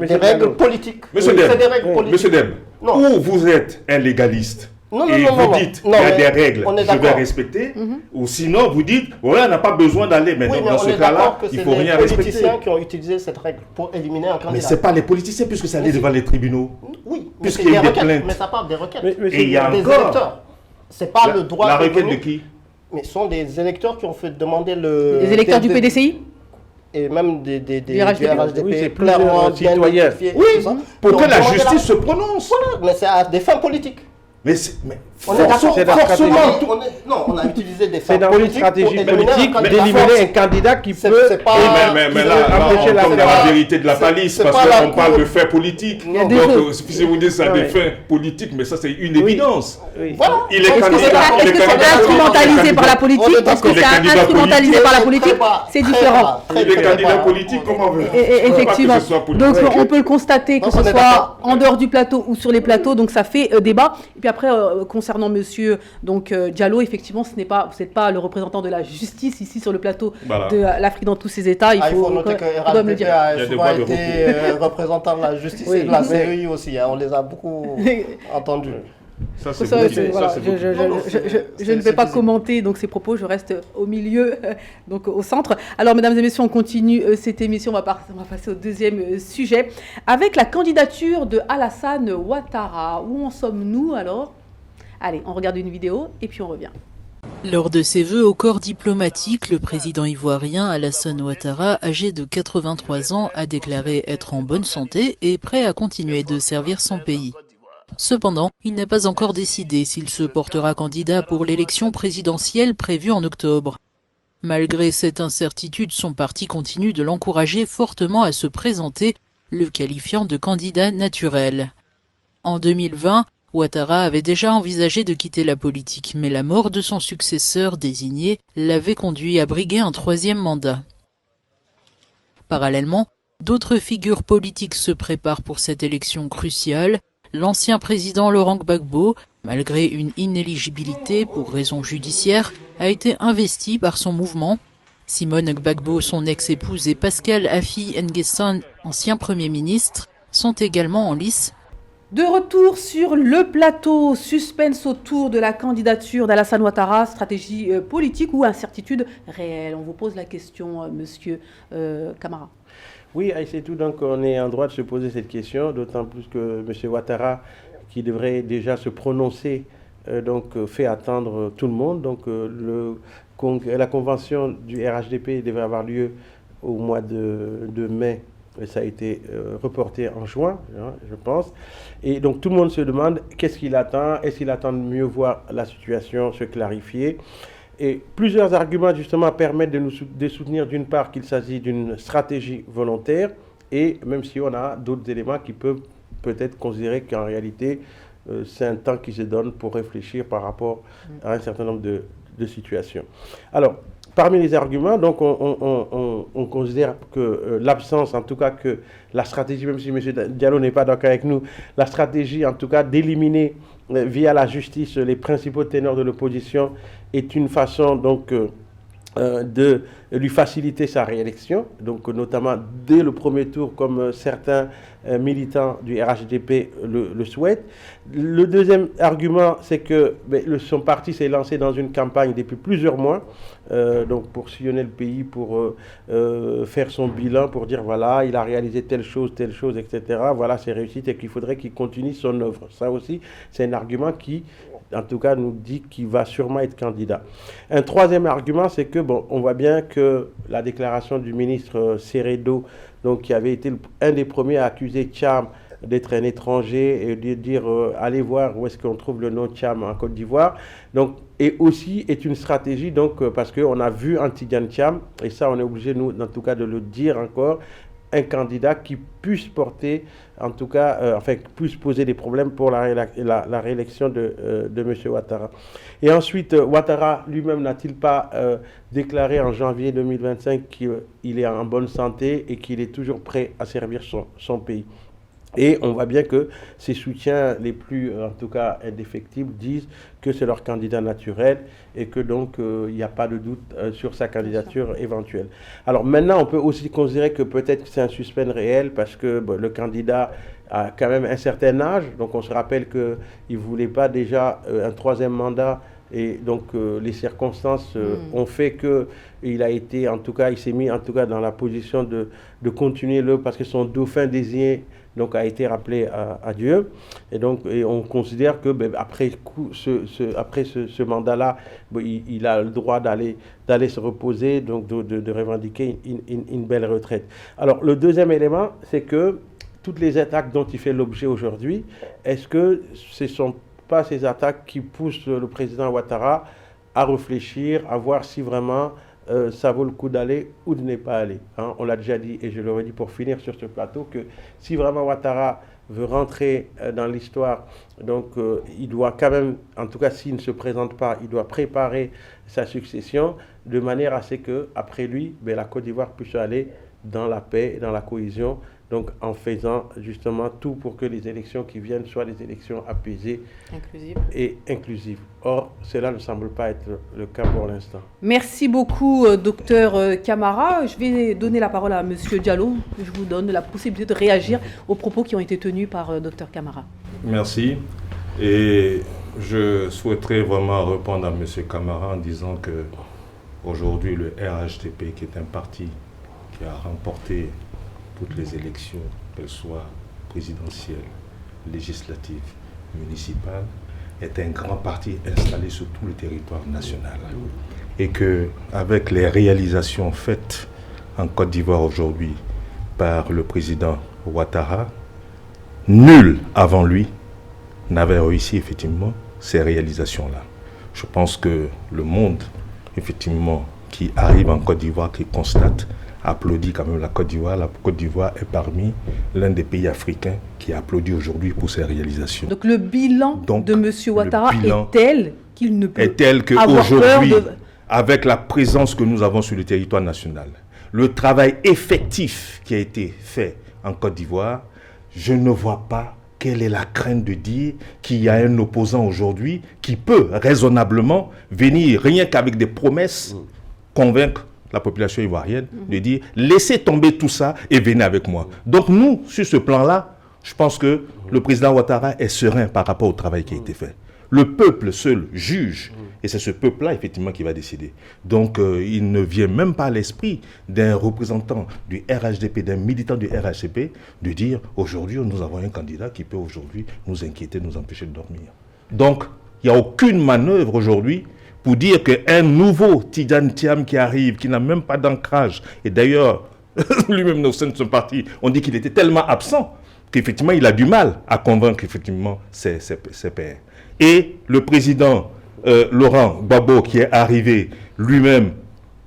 Des règles politiques. Monsieur Deb, où vous êtes un légaliste Non, et non, vous non, dites, non, il y a mais des règles, on est je vais d'accord. respecter, ou sinon vous dites, voilà, on n'a pas besoin d'aller. Mais Oui, donc, mais dans on ce est cas-là, d'accord que il c'est ne faut les rien respecter. politiciens qui ont utilisé cette règle pour éliminer un candidat. Mais ce n'est pas les politiciens, puisque ça allait devant les tribunaux. Oui, mais Puisqu'il c'est y a des eu des requêtes. plaintes. Mais ça parle des requêtes. Mais Et il y a des encore électeurs. C'est pas le droit la de requête venir. de qui? Mais ce sont des électeurs qui ont fait demander le... Les électeurs du PDCI et même du RHDP. RHDP, Oui, c'est clairement plusieurs bien citoyens. identifié, Oui, tout ça, pour qui que ont la demandé justice se prononce. Voilà, mais c'est à des fins politiques. Mais On est d'accord. c'est la forcément, stratégie. Non, on a utilisé des fins C'est dans une politiques stratégie pour éliminer politique un candidat. d'éliminer un candidat qui C'est- peut... c'est pas- Oui, mais là, empêcher on tombe dans la vérité de la c'est- palisse, c'est parce pas la qu'on parle cour. de faits politiques. Il y a des Donc, choses. si vous dites ça à des Ouais. fins politiques, mais ça, c'est une évidence. Oui. Voilà. Il est Est-ce que candidat. c'est il est candidat- instrumentalisé par la politique? On est Est-ce que d'accord. c'est Il est candidat instrumentalisé politique. par la politique? C'est différent. Il est candidat politique, comment veut Effectivement. que ce soit politique. Donc on peut le constater, que Non, ce on est soit d'accord. en dehors du plateau ou sur les plateaux, donc ça fait débat. Et puis après, concernant monsieur Diallo, effectivement, vous n'êtes pas le représentant de la justice ici sur le plateau Voilà. de l'Afrique dans tous ses états. Il Il faut faut noter que on doit me le RHDP dire. a Il y a des souvent voies de été représentant de la justice Oui, et de la mais- CEI aussi. On les a beaucoup entendus. Ça, c'est Ça, beaucoup. c'est- voilà, Ça, c'est beaucoup. je ne vais pas commenter donc ces propos, je reste au milieu, donc au centre. Alors, mesdames et messieurs, on continue cette émission. On va passer au deuxième sujet avec la candidature de Alassane Ouattara. Où en sommes-nous alors? Allez, on regarde une vidéo et puis on revient. Lors de ses vœux au corps diplomatique, le président ivoirien Alassane Ouattara, âgé de 83 ans, a déclaré être en bonne santé et prêt à continuer de servir son pays. Cependant, il n'a pas encore décidé s'il se portera candidat pour l'élection présidentielle prévue en octobre. Malgré cette incertitude, son parti continue de l'encourager fortement à se présenter, le qualifiant de candidat naturel. En 2020, Ouattara avait déjà envisagé de quitter la politique, mais la mort de son successeur désigné l'avait conduit à briguer un troisième mandat. Parallèlement, d'autres figures politiques se préparent pour cette élection cruciale. L'ancien président Laurent Gbagbo, malgré une inéligibilité pour raisons judiciaires, a été investi par son mouvement. Simone Gbagbo, son ex-épouse, et Pascal Affi N'Guessan, ancien Premier ministre, sont également en lice. De retour sur le plateau, suspense autour de la candidature d'Alassane Ouattara, stratégie politique ou incertitude réelle? On vous pose la question, monsieur Camara. Oui, c'est tout. Donc, on est en droit de se poser cette question, d'autant plus que M. Ouattara, qui devrait déjà se prononcer, fait attendre tout le monde. Donc, la convention du RHDP devait avoir lieu au mois de mai. Ça a été reporté en juin, je pense. Et donc, tout le monde se demande qu'est-ce qu'il attend. Est-ce qu'il attend de mieux voir la situation se clarifier? Et plusieurs arguments, justement, permettent de soutenir, d'une part, qu'il s'agit d'une stratégie volontaire, et même si on a d'autres éléments qui peuvent peut-être considérer qu'en réalité, c'est un temps qui se donne pour réfléchir par rapport à un certain nombre de situations. Alors, parmi les arguments, donc, on considère que l'absence, en tout cas, que la stratégie, même si M. Diallo n'est pas d'accord avec nous, la stratégie, en tout cas, d'éliminer via la justice les principaux ténors de l'opposition est une façon, donc, de lui faciliter sa réélection, donc notamment dès le premier tour, comme certains militants du RHDP le souhaitent. Le deuxième argument, c'est que son parti s'est lancé dans une campagne depuis plusieurs mois, donc pour sillonner le pays, pour faire son bilan, pour dire voilà, il a réalisé telle chose, etc. Voilà ses réussites et qu'il faudrait qu'il continue son œuvre. Ça aussi, c'est un argument qui, en tout cas, nous dit qu'il va sûrement être candidat. Un troisième argument, c'est que, bon, on voit bien que la déclaration du ministre Seredo, donc, qui avait été un des premiers à accuser Thiam d'être un étranger et de dire allez voir où est-ce qu'on trouve le nom Thiam en Côte d'Ivoire. Donc, et aussi est une stratégie, donc, parce qu'on a vu un Tidjane Thiam, et ça, on est obligé, nous, en tout cas, de le dire encore, un candidat qui puisse porter, en tout cas, puisse poser des problèmes pour la réélection de M. Ouattara. Et ensuite, Ouattara lui-même n'a-t-il pas déclaré en janvier 2025 qu'il est en bonne santé et qu'il est toujours prêt à servir son pays? Et on voit bien que ces soutiens les plus, en tout cas, indéfectibles disent que c'est leur candidat naturel et que donc il n'y a pas de doute sur sa candidature éventuelle. Alors maintenant, on peut aussi considérer que peut-être c'est un suspense réel parce que le candidat a quand même un certain âge. Donc on se rappelle qu'il ne voulait pas déjà un troisième mandat. Et donc les circonstances ont fait qu'il a été, en tout cas, il s'est mis en tout cas dans la position de continuer parce que son dauphin désigné donc a été rappelé à Dieu. Et donc on considère que après ce mandat-là, il a le droit d'aller se reposer, donc de revendiquer une belle retraite. Alors le deuxième élément, c'est que toutes les attaques dont il fait l'objet aujourd'hui, est-ce que ce sont pas ces attaques qui poussent le président Ouattara à réfléchir, à voir si vraiment ça vaut le coup d'aller ou de ne pas aller. Hein. On l'a déjà dit et je le redis pour finir sur ce plateau que si vraiment Ouattara veut rentrer dans l'histoire, donc il doit quand même, en tout cas s'il ne se présente pas, il doit préparer sa succession de manière à ce qu'après lui, la Côte d'Ivoire puisse aller dans la paix et dans la cohésion, donc en faisant justement tout pour que les élections qui viennent soient des élections apaisées et inclusives. Or, cela ne semble pas être le cas pour l'instant. Merci beaucoup, docteur Camara. Je vais donner la parole à monsieur Diallo. Je vous donne la possibilité de réagir aux propos qui ont été tenus par docteur Camara. Merci. Et je souhaiterais vraiment répondre à monsieur Camara en disant que aujourd'hui, le RHDP, qui est un parti qui a remporté toutes les élections, qu'elles soient présidentielles, législatives, municipales, est un grand parti installé sur tout le territoire national. Et qu'avec les réalisations faites en Côte d'Ivoire aujourd'hui par le président Ouattara, nul avant lui n'avait réussi effectivement ces réalisations-là. Je pense que le monde, effectivement, qui arrive en Côte d'Ivoire, qui constate, applaudit quand même la Côte d'Ivoire. La Côte d'Ivoire est parmi l'un des pays africains qui applaudit aujourd'hui pour ses réalisations. Donc le bilan de M. Ouattara est tel qu'il ne peut avoir peur de... Avec la présence que nous avons sur le territoire national, le travail effectif qui a été fait en Côte d'Ivoire, je ne vois pas quelle est la crainte de dire qu'il y a un opposant aujourd'hui qui peut raisonnablement venir, rien qu'avec des promesses, convaincre la population ivoirienne de dire laissez tomber tout ça et venez avec moi. Donc nous, sur ce plan-là, je pense que le président Ouattara est serein par rapport au travail qui a été fait. Le peuple seul juge et c'est ce peuple-là effectivement qui va décider. Donc il ne vient même pas à l'esprit d'un représentant du RHDP, d'un militant du RHDP de dire aujourd'hui nous avons un candidat qui peut aujourd'hui nous inquiéter, nous empêcher de dormir. Donc il n'y a aucune manœuvre aujourd'hui pour dire qu'un nouveau Tidjane Thiam qui arrive, qui n'a même pas d'ancrage, et d'ailleurs, lui-même au sein de son parti, on dit qu'il était tellement absent qu'effectivement, il a du mal à convaincre effectivement ses pairs. Et le président Laurent Gbagbo qui est arrivé lui-même,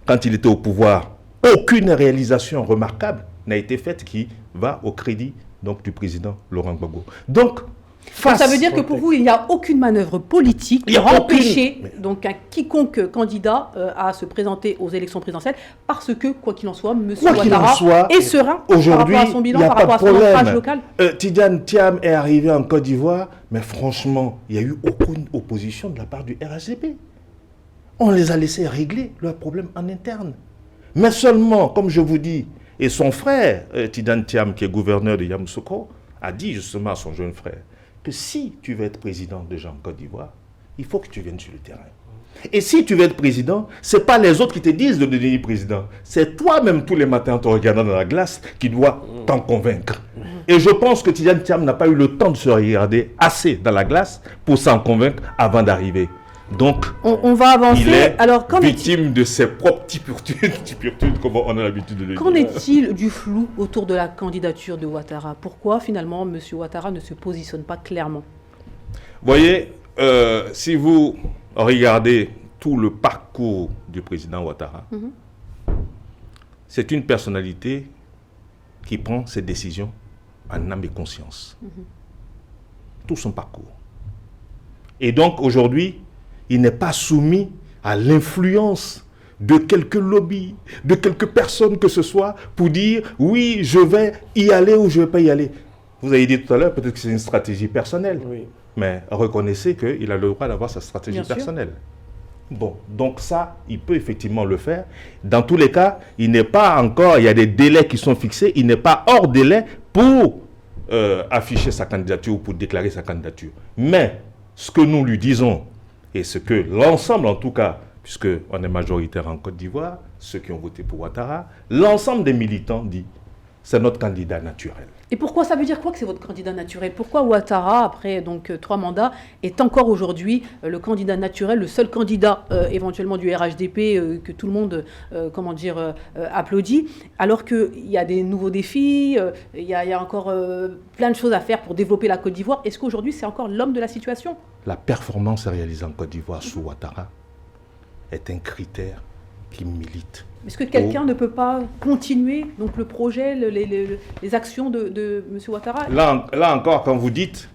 quand il était au pouvoir, aucune réalisation remarquable n'a été faite qui va au crédit donc, du président Laurent Gbagbo. Donc ça veut dire que pour vous, il n'y a aucune manœuvre politique qui empêcher donc un quiconque candidat à se présenter aux élections présidentielles parce que, quoi qu'il en soit, M. Ouattara est serein par rapport à son bilan, par rapport à son ancrage local. Tidjane Thiam est arrivé en Côte d'Ivoire, mais franchement, il n'y a eu aucune opposition de la part du RHDP. On les a laissés régler leurs problèmes en interne. Mais seulement, comme je vous dis, et son frère, Tidjane Thiam, qui est gouverneur de Yamoussoukro, a dit justement à son jeune frère que si tu veux être président déjà en Côte d'Ivoire, il faut que tu viennes sur le terrain. Et si tu veux être président, ce n'est pas les autres qui te disent de devenir président. C'est toi-même tous les matins en te regardant dans la glace qui dois t'en convaincre. Et je pense que Tidjane Thiam n'a pas eu le temps de se regarder assez dans la glace pour s'en convaincre avant d'arriver. Donc, on va avancer. Il est alors, victime de ses propres typurtudes, comme on a l'habitude de le dire. Qu'en est-il du flou autour de la candidature de Ouattara? Pourquoi finalement M. Ouattara ne se positionne pas clairement? Voyez, si vous regardez tout le parcours du président Ouattara, c'est une personnalité qui prend ses décisions en âme et conscience. Tout son parcours. Et donc aujourd'hui, il n'est pas soumis à l'influence de quelques lobbies, de quelques personnes que ce soit, pour dire oui, je vais y aller ou je ne vais pas y aller. Vous avez dit tout à l'heure, peut-être que c'est une stratégie personnelle. Oui. Mais reconnaissez qu'il a le droit d'avoir sa stratégie personnelle. Bon, donc ça, il peut effectivement le faire. Dans tous les cas, il n'est pas encore, il y a des délais qui sont fixés, il n'est pas hors délai pour afficher sa candidature ou pour déclarer sa candidature. Mais ce que nous lui disons, et ce que l'ensemble en tout cas, puisqu'on est majoritaire en Côte d'Ivoire, ceux qui ont voté pour Ouattara, l'ensemble des militants dit c'est notre candidat naturel. Et pourquoi ça veut dire quoi que c'est votre candidat naturel? Pourquoi Ouattara, après donc 3 mandats, est encore aujourd'hui le candidat naturel, le seul candidat éventuellement du RHDP que tout le monde applaudit, alors qu'il y a des nouveaux défis, il y a encore plein de choses à faire pour développer la Côte d'Ivoire. Est-ce qu'aujourd'hui c'est encore l'homme de la situation? La performance réalisée en Côte d'Ivoire sous Ouattara est un critère qui milite. Est-ce que quelqu'un ne peut pas continuer donc, le projet, les actions de M. Ouattara? Là encore, quand vous dites,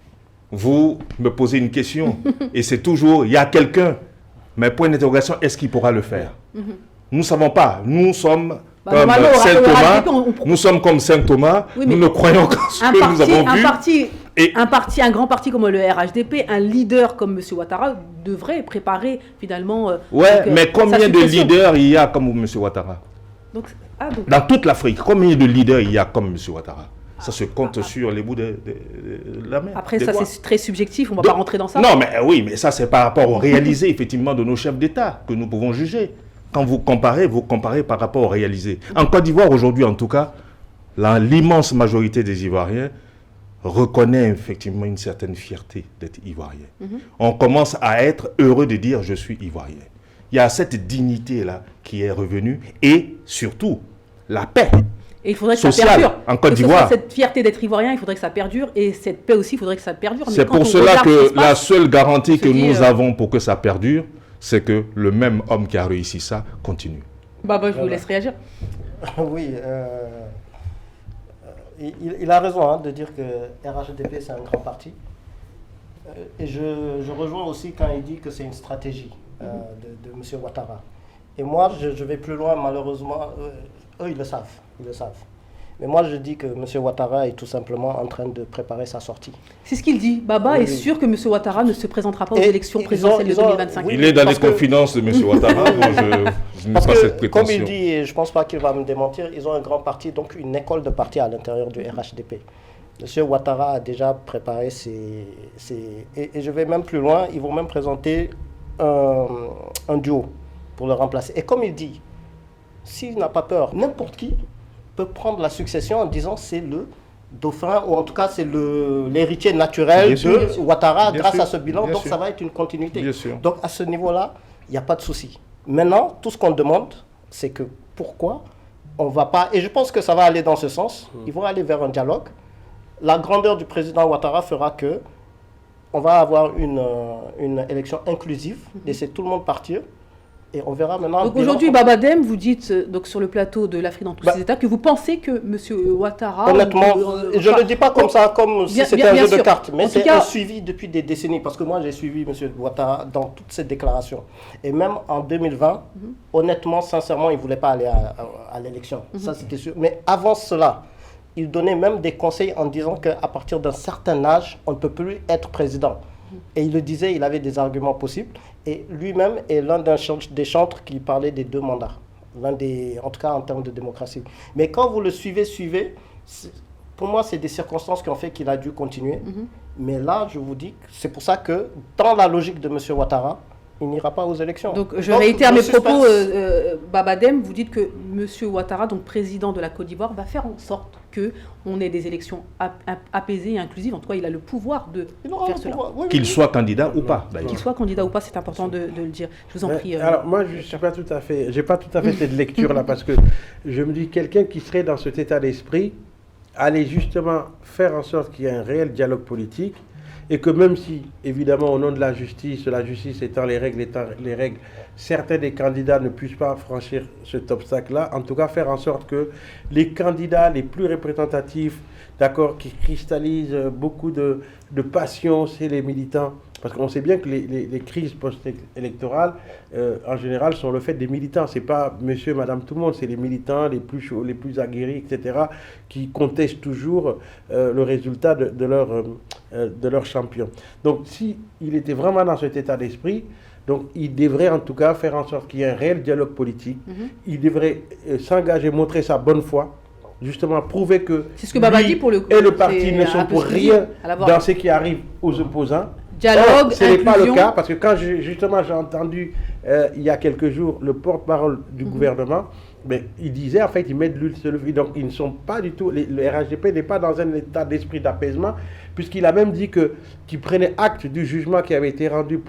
vous me posez une question, et c'est toujours, il y a quelqu'un, mais point d'interrogation, est-ce qu'il pourra le faire? Nous ne savons pas. Nous sommes comme Saint Thomas. Nous sommes comme Saint Thomas. Oui, nous ne croyons qu'en ce que nous avons vu. Un grand parti comme le RHDP, un leader comme M. Ouattara devrait préparer finalement... mais combien de leaders il y a comme M. Ouattara? Dans toute l'Afrique, combien de leaders il y a comme M. Ouattara? Ça se compte sur les bouts de la main. Après, ça c'est très subjectif, on ne va pas rentrer dans ça. Non, mais oui, mais ça c'est par rapport au réalisé effectivement de nos chefs d'État que nous pouvons juger. Quand vous comparez par rapport au réalisé. En Côte d'Ivoire aujourd'hui en tout cas, l'immense majorité des Ivoiriens reconnaît effectivement une certaine fierté d'être Ivoirien. On commence à être heureux de dire je suis Ivoirien. Il y a cette dignité-là qui est revenue et surtout la paix. Et il faudrait que sociale, ça perdure. En Côte d'Ivoire. Cette fierté d'être Ivoirien, il faudrait que ça perdure et cette paix aussi, il faudrait que ça perdure. C'est pour cela que la seule garantie que nous avons pour que ça perdure, c'est que le même homme qui a réussi ça continue. Je vous laisse réagir. Oui, il a raison de dire que RHDP c'est un grand parti. Et je rejoins aussi quand il dit que c'est une stratégie de M. Ouattara. Et moi, je vais plus loin, malheureusement. Eux, ils le savent. Mais moi, je dis que M. Ouattara est tout simplement en train de préparer sa sortie. C'est ce qu'il dit. Baba est sûr que M. Ouattara ne se présentera pas aux élections présidentielles de 2025. Il est dans les confidences de M. Ouattara. Je n'ai pas cette prétention. Comme il dit, et je ne pense pas qu'il va me démentir, ils ont un grand parti, donc une école de parti à l'intérieur du RHDP. M. Ouattara a déjà préparé ses... Et je vais même plus loin, ils vont même présenter un duo pour le remplacer. Et comme il dit, s'il n'a pas peur, n'importe qui peut prendre la succession en disant c'est le dauphin, ou en tout cas c'est l'héritier naturel de Ouattara grâce à ce bilan, donc ça va être une continuité. Donc à ce niveau-là, il n'y a pas de souci. Maintenant, tout ce qu'on demande, c'est que pourquoi on ne va pas, et je pense que ça va aller dans ce sens, ils vont aller vers un dialogue. La grandeur du président Ouattara fera que on va avoir une élection inclusive, laisser tout le monde partir. Et on verra maintenant. Donc aujourd'hui, Babadem, vous dites donc sur le plateau de l'Afrique dans tous ses États que vous pensez que M. Ouattara... Honnêtement, je ne le dis pas comme ça, comme si c'était un jeu de cartes, mais c'est un suivi depuis des décennies, parce que moi j'ai suivi M. Ouattara dans toutes ses déclarations. Et même en 2020, honnêtement, sincèrement, il ne voulait pas aller à l'élection, ça c'était sûr. Mais avant cela, il donnait même des conseils en disant qu'à partir d'un certain âge, on ne peut plus être président. Et il le disait, il avait des arguments possibles. Et lui-même est l'un des chantres qui parlait des 2 mandats. En tout cas en termes de démocratie. Mais quand vous le suivez, pour moi, c'est des circonstances qui ont fait qu'il a dû continuer. Mais là, je vous dis, c'est pour ça que dans la logique de M. Ouattara, il n'ira pas aux élections. Donc je réitère mes propos, Babadem, vous dites que M. Ouattara, donc président de la Côte d'Ivoire, va faire en sorte qu'on ait des élections apaisées et inclusives. En tout cas, il a le pouvoir de faire cela. Qu'il soit candidat ou pas, d'ailleurs. Qu'il soit candidat ou pas, c'est important de le dire. Je vous en prie. Alors moi, je n'ai pas tout à fait cette lecture-là, parce que je me dis, quelqu'un qui serait dans cet état d'esprit, allait justement faire en sorte qu'il y ait un réel dialogue politique, et que même si, évidemment, au nom de la justice étant les règles, certains des candidats ne puissent pas franchir cet obstacle-là, en tout cas faire en sorte que les candidats les plus représentatifs, d'accord, qui cristallisent beaucoup de passion, c'est les militants. Parce qu'on sait bien que les crises post-électorales, en général, sont le fait des militants. Ce n'est pas monsieur, madame, tout le monde, c'est les militants les plus chauds, les plus aguerris, etc., qui contestent toujours le résultat de leur champion. Donc, s'il était vraiment dans cet état d'esprit, donc il devrait en tout cas faire en sorte qu'il y ait un réel dialogue politique. Il devrait s'engager, montrer sa bonne foi, justement prouver que, c'est ce que Baba dit pour le coup, et le parti ne sont pour rien dans ce qui arrive aux opposants. Dialogue, ce n'est pas le cas, parce que quand justement j'ai entendu il y a quelques jours le porte-parole du gouvernement, mais il disait en fait ils mettent de l'huile sur le feu, donc ils ne sont pas du tout, le RHDP n'est pas dans un état d'esprit d'apaisement, puisqu'il a même dit qu'il prenait acte du jugement qui avait été rendu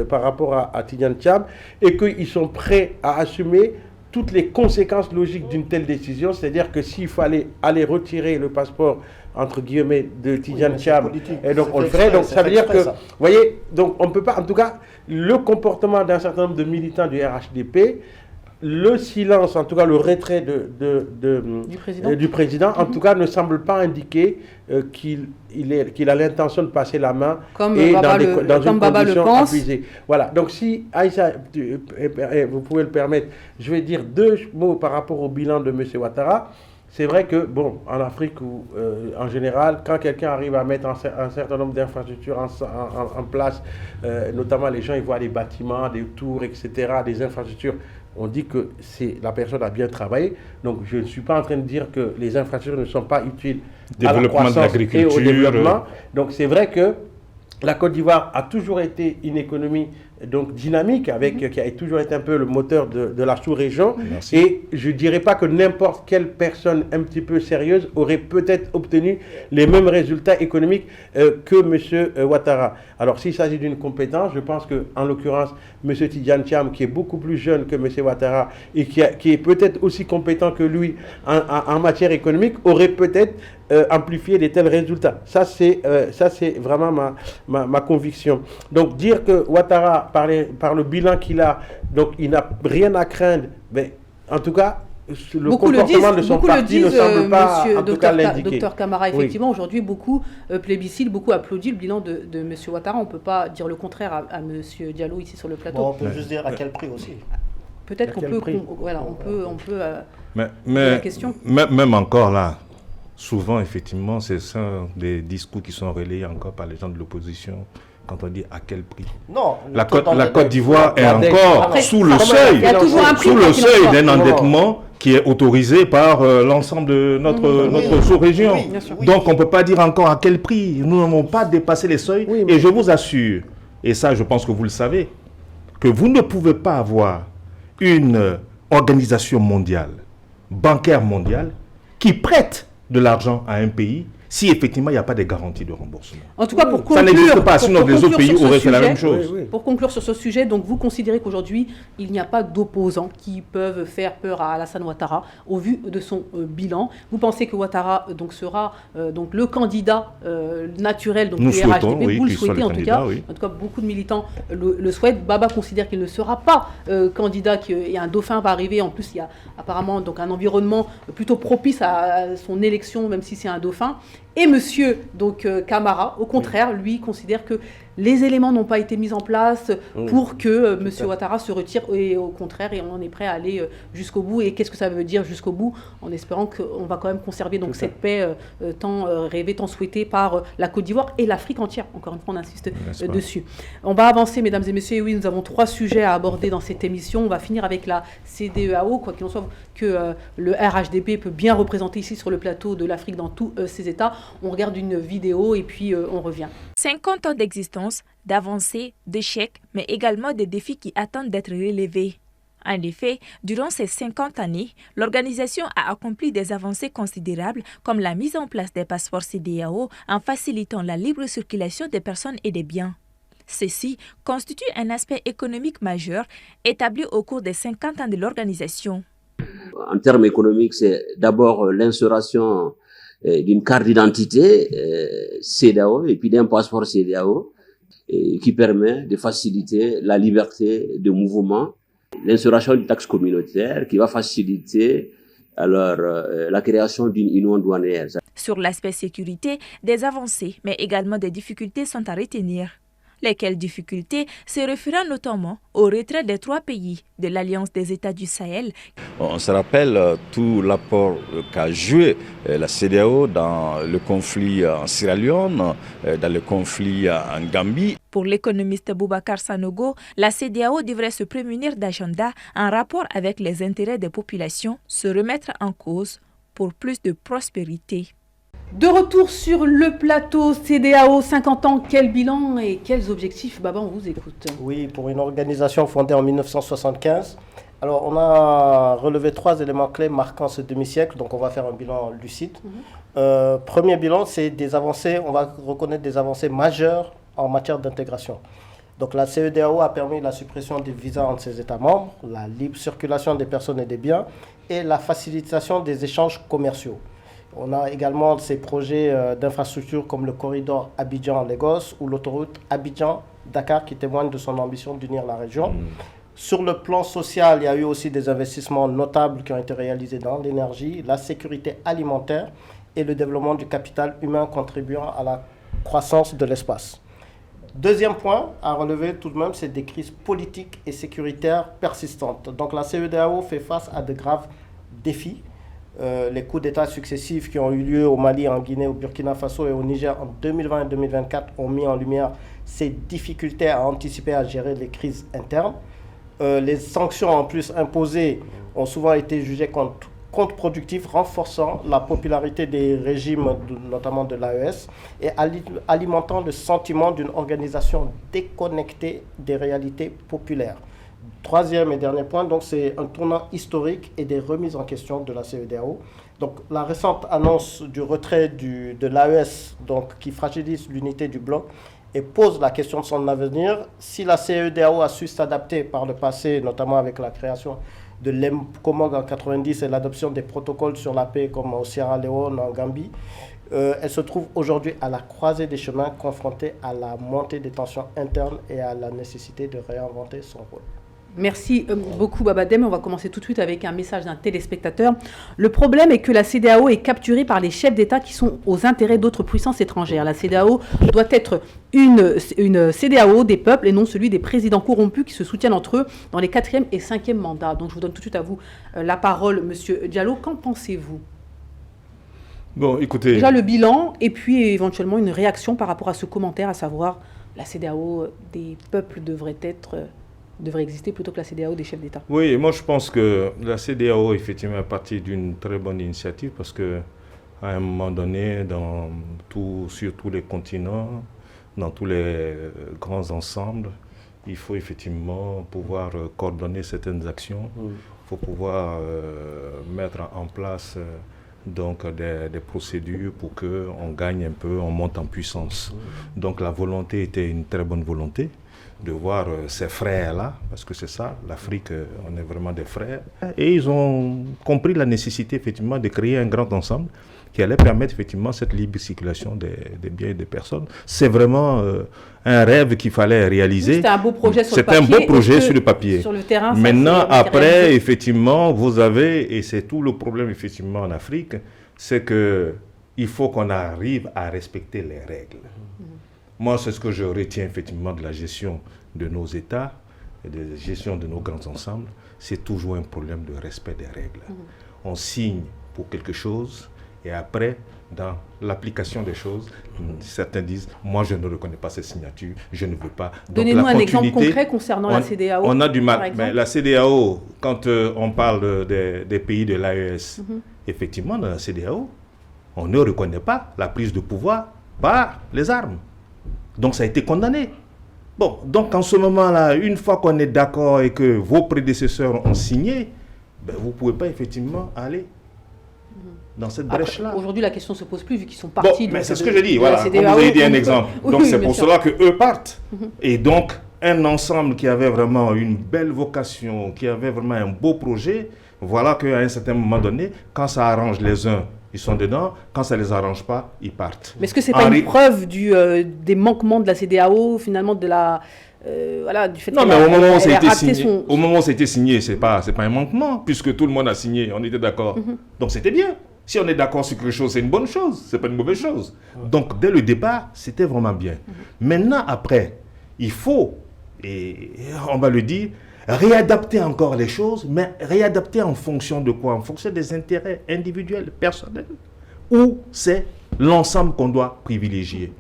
par rapport à Tidjane Thiam, et qu'ils sont prêts à assumer toutes les conséquences logiques d'une telle décision, c'est-à-dire que s'il fallait aller retirer le passeport entre guillemets de Tidjane Thiam, et donc on le ferait, donc ça veut dire que, vous voyez, donc on ne peut pas, en tout cas, le comportement d'un certain nombre de militants du RHDP, le silence, en tout cas le retrait du président, en tout cas ne semble pas indiquer qu'il a l'intention de passer la main comme et Baba dans une condition apaisée. Voilà, donc si Aïssa, vous pouvez le permettre, je vais dire 2 mots par rapport au bilan de M. Ouattara. C'est vrai que, bon, en Afrique, en général, quand quelqu'un arrive à mettre un certain nombre d'infrastructures en place, notamment les gens, ils voient des bâtiments, des tours, etc., des infrastructures, on dit que la personne a bien travaillé. Donc, je ne suis pas en train de dire que les infrastructures ne sont pas utiles à la croissance et au développement. Donc, c'est vrai que la Côte d'Ivoire a toujours été une économie donc dynamique, qui a toujours été un peu le moteur de la sous-région. Et je ne dirais pas que n'importe quelle personne un petit peu sérieuse aurait peut-être obtenu les mêmes résultats économiques que M. Ouattara. Alors s'il s'agit d'une compétence, je pense qu'en l'occurrence, M. Tidjane Thiam, qui est beaucoup plus jeune que M. Ouattara et qui est peut-être aussi compétent que lui en matière économique, aurait peut-être amplifié de tels résultats. Ça, c'est vraiment ma conviction. Donc dire que Ouattara, par le bilan qu'il a, donc il n'a rien à craindre, mais en tout cas, le comportement de son parti ne semble pas en tout cas l'indiquer. Docteur Camara, effectivement, aujourd'hui, beaucoup plébiscitent, beaucoup applaudissent le bilan de M. Ouattara. On ne peut pas dire le contraire à M. Diallo ici sur le plateau. Bon, on peut juste dire à quel prix aussi. Peut-être qu'on peut, on peut mais la question. Même encore là, souvent, effectivement, c'est ça des discours qui sont relayés encore par les gens de l'opposition. Quand on dit à quel prix. Non, la Côte d'Ivoire est encore sous le seuil d'un endettement qui est autorisé par l'ensemble de notre sous-région. Donc on ne peut pas dire encore à quel prix. Nous n'avons pas dépassé les seuils. Et je vous assure, et ça je pense que vous le savez, que vous ne pouvez pas avoir une organisation mondiale, bancaire mondiale, qui prête de l'argent à un pays si effectivement il n'y a pas de garantie de remboursement. En tout cas, pour conclure, ça n'existe pas, sinon les autres pays auraient fait la même chose. Pour conclure sur ce sujet, donc vous considérez qu'aujourd'hui, il n'y a pas d'opposants qui peuvent faire peur à Alassane Ouattara au vu de son bilan. Vous pensez que Ouattara donc, sera donc, le candidat naturel donc, du RHDP, vous le souhaitez en tout cas. Oui. En tout cas, beaucoup de militants le souhaitent. Baba considère qu'il ne sera pas candidat, qu'il y a un dauphin va arriver. En plus, il y a apparemment donc, un environnement plutôt propice à son élection, même si c'est un dauphin. Et monsieur donc Camara, au contraire, lui considère que les éléments n'ont pas été mis en place pour que monsieur Ouattara se retire, et au contraire, et on est prêt à aller jusqu'au bout. Et qu'est-ce que ça veut dire jusqu'au bout, en espérant qu'on va quand même conserver donc cette paix tant rêvée, tant souhaitée par la Côte d'Ivoire et l'Afrique entière. Encore une fois, on insiste dessus. On va avancer, mesdames et messieurs. Et oui, nous avons 3 sujets à aborder dans cette émission. On va finir avec la CEDEAO, quoi qu'il en soit, que le RHDP peut bien représenter ici sur le plateau de l'Afrique dans tous ses États. On regarde une vidéo et puis on revient. 50 ans d'existence, d'avancées, d'échecs, mais également des défis qui attendent d'être relevés. En effet, durant ces 50 années, l'organisation a accompli des avancées considérables comme la mise en place des passeports CEDEAO en facilitant la libre circulation des personnes et des biens. Ceci constitue un aspect économique majeur établi au cours des 50 ans de l'organisation. En termes économiques, c'est d'abord l'instauration d'une carte d'identité CEDEAO et puis d'un passeport CEDEAO qui permet de faciliter la liberté de mouvement, l'instauration d'une taxe communautaire qui va faciliter alors la création d'une union douanière. Sur l'aspect sécurité, des avancées, mais également des difficultés sont à retenir. Lesquelles difficultés se réfèrent notamment au retrait des 3 pays de l'Alliance des États du Sahel. On se rappelle tout l'apport qu'a joué la CEDEAO dans le conflit en Sierra Leone, dans le conflit en Gambie. Pour l'économiste Boubacar Sanogo, la CEDEAO devrait se prémunir d'agendas en rapport avec les intérêts des populations, se remettre en cause pour plus de prospérité. De retour sur le plateau CEDEAO, 50 ans, quel bilan et quels objectifs? Baba, on vous écoute. Oui, pour une organisation fondée en 1975. Alors, on a relevé 3 éléments clés marquant ce demi-siècle, donc on va faire un bilan lucide. Premier bilan, c'est des avancées, on va reconnaître des avancées majeures en matière d'intégration. Donc la CEDEAO a permis la suppression des visas entre ses États membres, la libre circulation des personnes et des biens et la facilitation des échanges commerciaux. On a également ces projets d'infrastructures comme le corridor Abidjan-Lagos ou l'autoroute Abidjan-Dakar qui témoignent de son ambition d'unir la région. Sur le plan social, il y a eu aussi des investissements notables qui ont été réalisés dans l'énergie, la sécurité alimentaire et le développement du capital humain contribuant à la croissance de l'espace. Deuxième point à relever tout de même, c'est des crises politiques et sécuritaires persistantes. Donc la CEDEAO fait face à de graves défis. Les coups d'État successifs qui ont eu lieu au Mali, en Guinée, au Burkina Faso et au Niger en 2020 et 2024 ont mis en lumière ces difficultés à anticiper, à gérer les crises internes. Les sanctions en plus imposées ont souvent été jugées contre-productives, renforçant la popularité des régimes, notamment de l'AES, et alimentant le sentiment d'une organisation déconnectée des réalités populaires. Troisième et dernier point, donc c'est un tournant historique et des remises en question de la CEDEAO. Donc la récente annonce du retrait de l'AES, donc qui fragilise l'unité du bloc et pose la question de son avenir. Si la CEDEAO a su s'adapter par le passé, notamment avec la création de l'EMCOMOG en 90 et l'adoption des protocoles sur la paix comme au Sierra Leone, en Gambie, elle se trouve aujourd'hui à la croisée des chemins, confrontée à la montée des tensions internes et à la nécessité de réinventer son rôle. Merci beaucoup Baba Deme. On va commencer tout de suite avec un message d'un téléspectateur. Le problème est que la CEDEAO est capturée par les chefs d'État qui sont aux intérêts d'autres puissances étrangères. La CEDEAO doit être une CEDEAO des peuples et non celui des présidents corrompus qui se soutiennent entre eux dans les 4e et 5e mandats. Donc je vous donne tout de suite à vous la parole, Monsieur Diallo. Qu'en pensez-vous? Bon, écoutez... Déjà le bilan et puis éventuellement une réaction par rapport à ce commentaire, à savoir la CEDEAO des peuples devrait exister plutôt que la CEDEAO des chefs d'État. Oui, moi je pense que la CEDEAO effectivement est partie d'une très bonne initiative parce que à un moment donné, sur tous les continents, dans tous les grands ensembles, il faut effectivement pouvoir coordonner certaines actions. Il faut pouvoir mettre en place donc des procédures pour qu'on gagne un peu, on monte en puissance. Donc la volonté était une très bonne volonté de voir ces frères-là, parce que c'est ça, l'Afrique, on est vraiment des frères. Et ils ont compris la nécessité, effectivement, de créer un grand ensemble qui allait permettre, effectivement, cette libre circulation des biens et des personnes. C'est vraiment un rêve qu'il fallait réaliser. C'était un beau projet sur le papier. C'était un beau projet sur le papier. Sur le terrain, maintenant, après, effectivement, vous avez, et c'est tout le problème, effectivement, en Afrique, c'est qu'il faut qu'on arrive à respecter les règles. Moi, c'est ce que je retiens effectivement de la gestion de nos États et de la gestion de nos grands ensembles. C'est toujours un problème de respect des règles. On signe pour quelque chose et après, dans l'application des choses, certains disent « moi, je ne reconnais pas ces signatures, je ne veux pas ». Donnez-nous un exemple concret concernant la CEDEAO. On a du mal. Mais la CEDEAO, quand on parle des pays de l'AES, effectivement, dans la CEDEAO, on ne reconnaît pas la prise de pouvoir par les armes. Donc ça a été condamné. Bon, donc en ce moment-là, une fois qu'on est d'accord et que vos prédécesseurs ont signé, ben, vous ne pouvez pas effectivement aller dans cette brèche-là. Aujourd'hui, la question ne se pose plus vu qu'ils sont partis. Bon, mais c'est ce que je dis, voilà, comme vous avez dit un exemple. Donc c'est pour cela qu'eux partent. Et donc, un ensemble qui avait vraiment une belle vocation, qui avait vraiment un beau projet, voilà qu'à un certain moment donné, quand ça arrange les uns, ils sont dedans. Quand ça ne les arrange pas, ils partent. Mais est-ce que ce n'est pas une preuve des manquements de la CEDEAO, finalement, de la... du fait non, mais au moment où ça a été signé, ce n'est pas un manquement, puisque tout le monde a signé, on était d'accord. Donc c'était bien. Si on est d'accord sur quelque chose, c'est une bonne chose, ce n'est pas une mauvaise chose. Donc dès le départ, c'était vraiment bien. Maintenant, après, il faut, et on va le dire, réadapter encore les choses, mais réadapter en fonction de quoi? En fonction des intérêts individuels, personnels, ou c'est l'ensemble qu'on doit privilégier.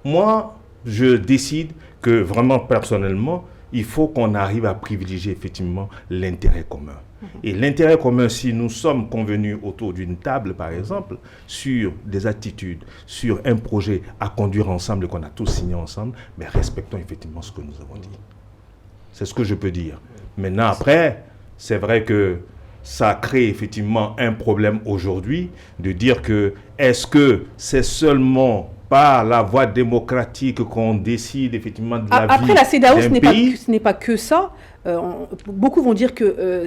Moi, je décide que vraiment personnellement, il faut qu'on arrive à privilégier effectivement l'intérêt commun. Et l'intérêt commun, si nous sommes convenus autour d'une table, par exemple, sur des attitudes, sur un projet à conduire ensemble, qu'on a tous signé ensemble, mais respectons effectivement ce que nous avons dit. C'est ce que je peux dire. Maintenant, après, c'est vrai que ça crée effectivement un problème aujourd'hui de dire que est-ce que c'est seulement par la voie démocratique qu'on décide effectivement de la vie d'un pays. Après, la CEDEAO, ce n'est pas que ça. Beaucoup vont dire que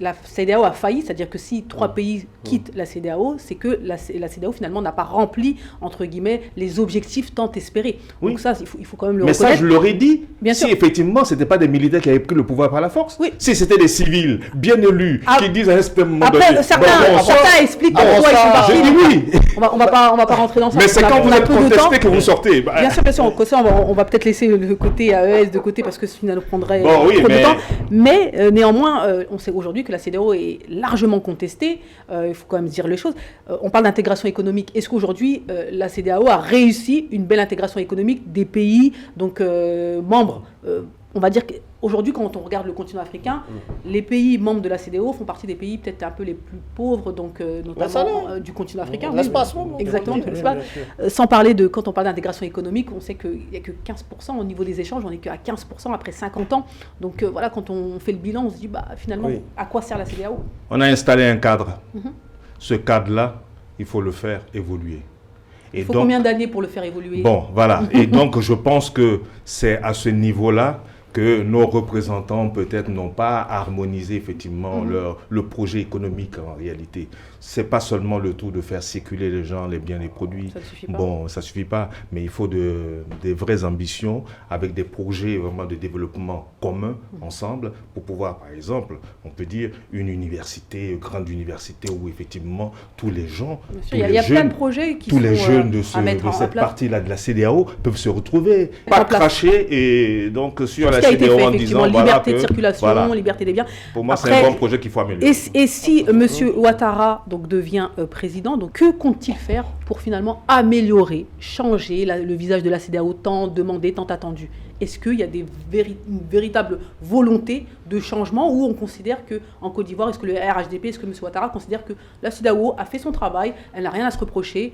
la CEDEAO a failli, c'est-à-dire que si 3 pays quittent la CEDEAO, c'est que la CEDEAO finalement n'a pas rempli, entre guillemets, les objectifs tant espérés. Oui. Donc ça, il faut quand même le Mais reconnaître. Ça, je l'aurais dit, bien si sûr. effectivement, ce n'était pas des militaires qui avaient pris le pouvoir par la force. Oui. Si c'était des civils bien élus qui disent à un certain moment après, donné... certains expliquent pourquoi ils sont partis. Je dis oui. On va pas rentrer dans ça. Mais c'est quand vous êtes contesté que vous sortez. Bien sûr, on va peut-être laisser le côté AES de côté parce que sinon nous prendrait trop de temps. Mais néanmoins, on sait aujourd'hui que la CEDEAO est largement contestée. Il faut quand même dire les choses. On parle d'intégration économique. Est-ce qu'aujourd'hui, la CEDEAO a réussi une belle intégration économique des pays membres on va dire qu'aujourd'hui, quand on regarde le continent africain, les pays membres de la CEDEAO font partie des pays peut-être un peu les plus pauvres, donc notamment du continent africain. L'espace, exactement. Sans parler de, quand on parle d'intégration économique, on sait qu'il n'y a que 15% au niveau des échanges, on n'est qu'à 15% après 50 ans. Donc voilà, quand on fait le bilan, on se dit finalement, à quoi sert la CEDEAO? On a installé un cadre. Ce cadre-là, il faut le faire évoluer. Il faut combien d'années pour le faire évoluer? Bon, voilà. Et donc, je pense que c'est à ce niveau-là que nos représentants peut-être n'ont pas harmonisé effectivement le projet économique en réalité. C'est pas seulement le tout de faire circuler les gens, les biens, les produits. Ça suffit pas. Bon, ça suffit pas, mais il faut des vraies ambitions avec des projets vraiment de développement commun ensemble pour pouvoir, par exemple, on peut dire une université, une grande université où effectivement tous les gens, il y a plein de projets qui tous les sont, jeunes de cette partie-là de la CEDEAO peuvent se retrouver, pas cracher et donc sur la CEDEAO en disant liberté de circulation, liberté des biens. Pour moi, c'est un bon projet qu'il faut améliorer. Et si M. Ouattara donc, devient président, donc, que compte-t-il faire pour finalement améliorer, changer le visage de la CEDEAO tant demandé, tant attendu? Est-ce qu'il y a une véritable volonté de changement où on considère qu'en Côte d'Ivoire, est-ce que le RHDP, est-ce que M. Ouattara considère que la CEDEAO a fait son travail, elle n'a rien à se reprocher,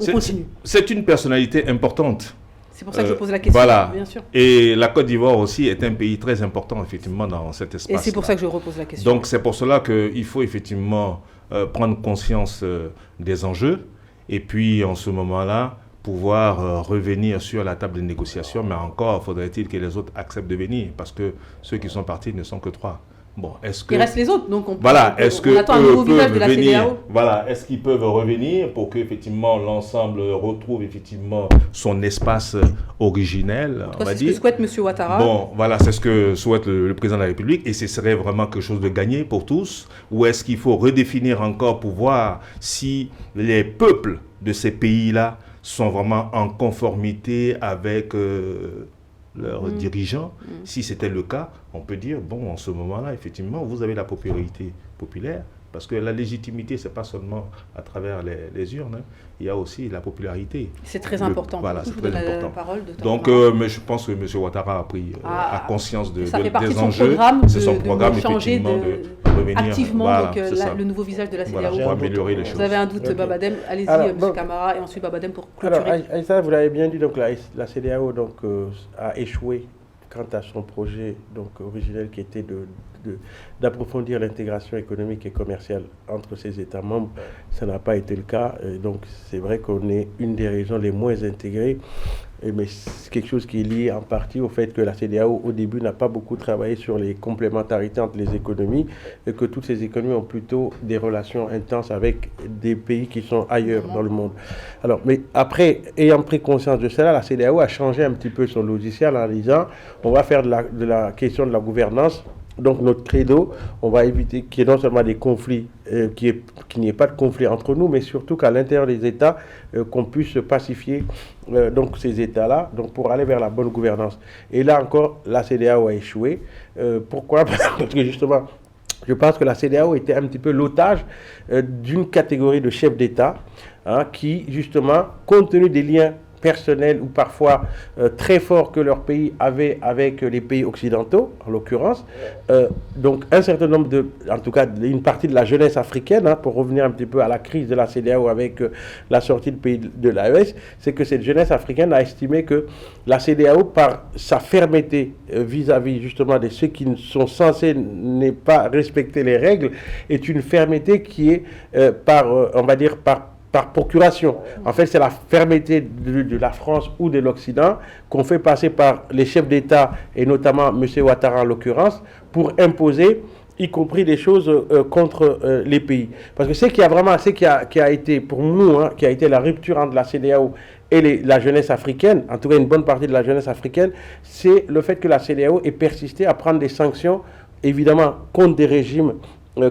on continue? C'est une personnalité importante. C'est pour ça que je pose la question, bien sûr. Et la Côte d'Ivoire aussi est un pays très important, effectivement, dans cet espace. Et c'est pour ça que je repose la question. Donc, c'est pour cela qu'il faut, effectivement, prendre conscience des enjeux. Et puis, en ce moment-là, pouvoir revenir sur la table de négociation. Mais encore, faudrait-il que les autres acceptent de venir. Parce que ceux qui sont partis ne sont que 3. Bon, est-ce que... Il reste les autres, donc on attend un nouveau visage de la CEDEAO. Voilà, est-ce qu'ils peuvent revenir pour que effectivement l'ensemble retrouve effectivement son espace originel, on va dire. C'est ce que souhaite M. Ouattara. Bon, voilà, c'est ce que souhaite le président de la République et ce serait vraiment quelque chose de gagné pour tous. Ou est-ce qu'il faut redéfinir encore pour voir si les peuples de ces pays-là sont vraiment en conformité avec leurs dirigeants? Si c'était le cas, on peut dire, bon, en ce moment-là, effectivement, vous avez la popularité populaire, parce que la légitimité, ce n'est pas seulement à travers les urnes, hein, il y a aussi la popularité. C'est très important. Voilà, c'est très important. Donc, mais je pense que M. Ouattara a pris conscience des enjeux. C'est son programme, changer de revenir activement le nouveau visage de la CEDEAO. Pour améliorer les choses. Vous avez un doute, Babadem? Allez-y, M. Camara, et ensuite Babadem pour clôturer. Alors, Aïssa, vous l'avez bien dit, donc, la CEDEAO donc, a échoué quant à son projet originel qui était d'approfondir l'intégration économique et commerciale entre ces États membres. Ça n'a pas été le cas. Et donc c'est vrai qu'on est une des régions les moins intégrées mais c'est quelque chose qui est lié en partie au fait que la CEDEAO, au début, n'a pas beaucoup travaillé sur les complémentarités entre les économies et que toutes ces économies ont plutôt des relations intenses avec des pays qui sont ailleurs dans le monde. Alors, mais après, ayant pris conscience de cela, la CEDEAO a changé un petit peu son logiciel en disant on va faire de la question de la gouvernance. Donc notre credo, on va éviter qu'il y ait non seulement des conflits, qu'il n'y ait pas de conflits entre nous, mais surtout qu'à l'intérieur des États, qu'on puisse pacifier donc ces États-là, donc pour aller vers la bonne gouvernance. Et là encore, la CEDEAO a échoué. Pourquoi ? Parce que justement, je pense que la CEDEAO était un petit peu l'otage d'une catégorie de chefs d'État qui, justement, compte tenu des liens personnels ou parfois très forts que leur pays avait avec les pays occidentaux, en l'occurrence. Donc un certain nombre en tout cas une partie de la jeunesse africaine, pour revenir un petit peu à la crise de la CEDEAO avec la sortie de pays de l'AES, c'est que cette jeunesse africaine a estimé que la CEDEAO, par sa fermeté vis-à-vis justement de ceux qui sont censés ne pas respecter les règles, est une fermeté qui est on va dire par procuration. En fait, c'est la fermeté de la France ou de l'Occident qu'on fait passer par les chefs d'État, et notamment M. Ouattara en l'occurrence, pour imposer, y compris des choses contre les pays. Parce que ce qui a été pour nous, qui a été la rupture entre la CEDEAO et la jeunesse africaine, en tout cas une bonne partie de la jeunesse africaine, c'est le fait que la CEDEAO ait persisté à prendre des sanctions, évidemment, contre des régimes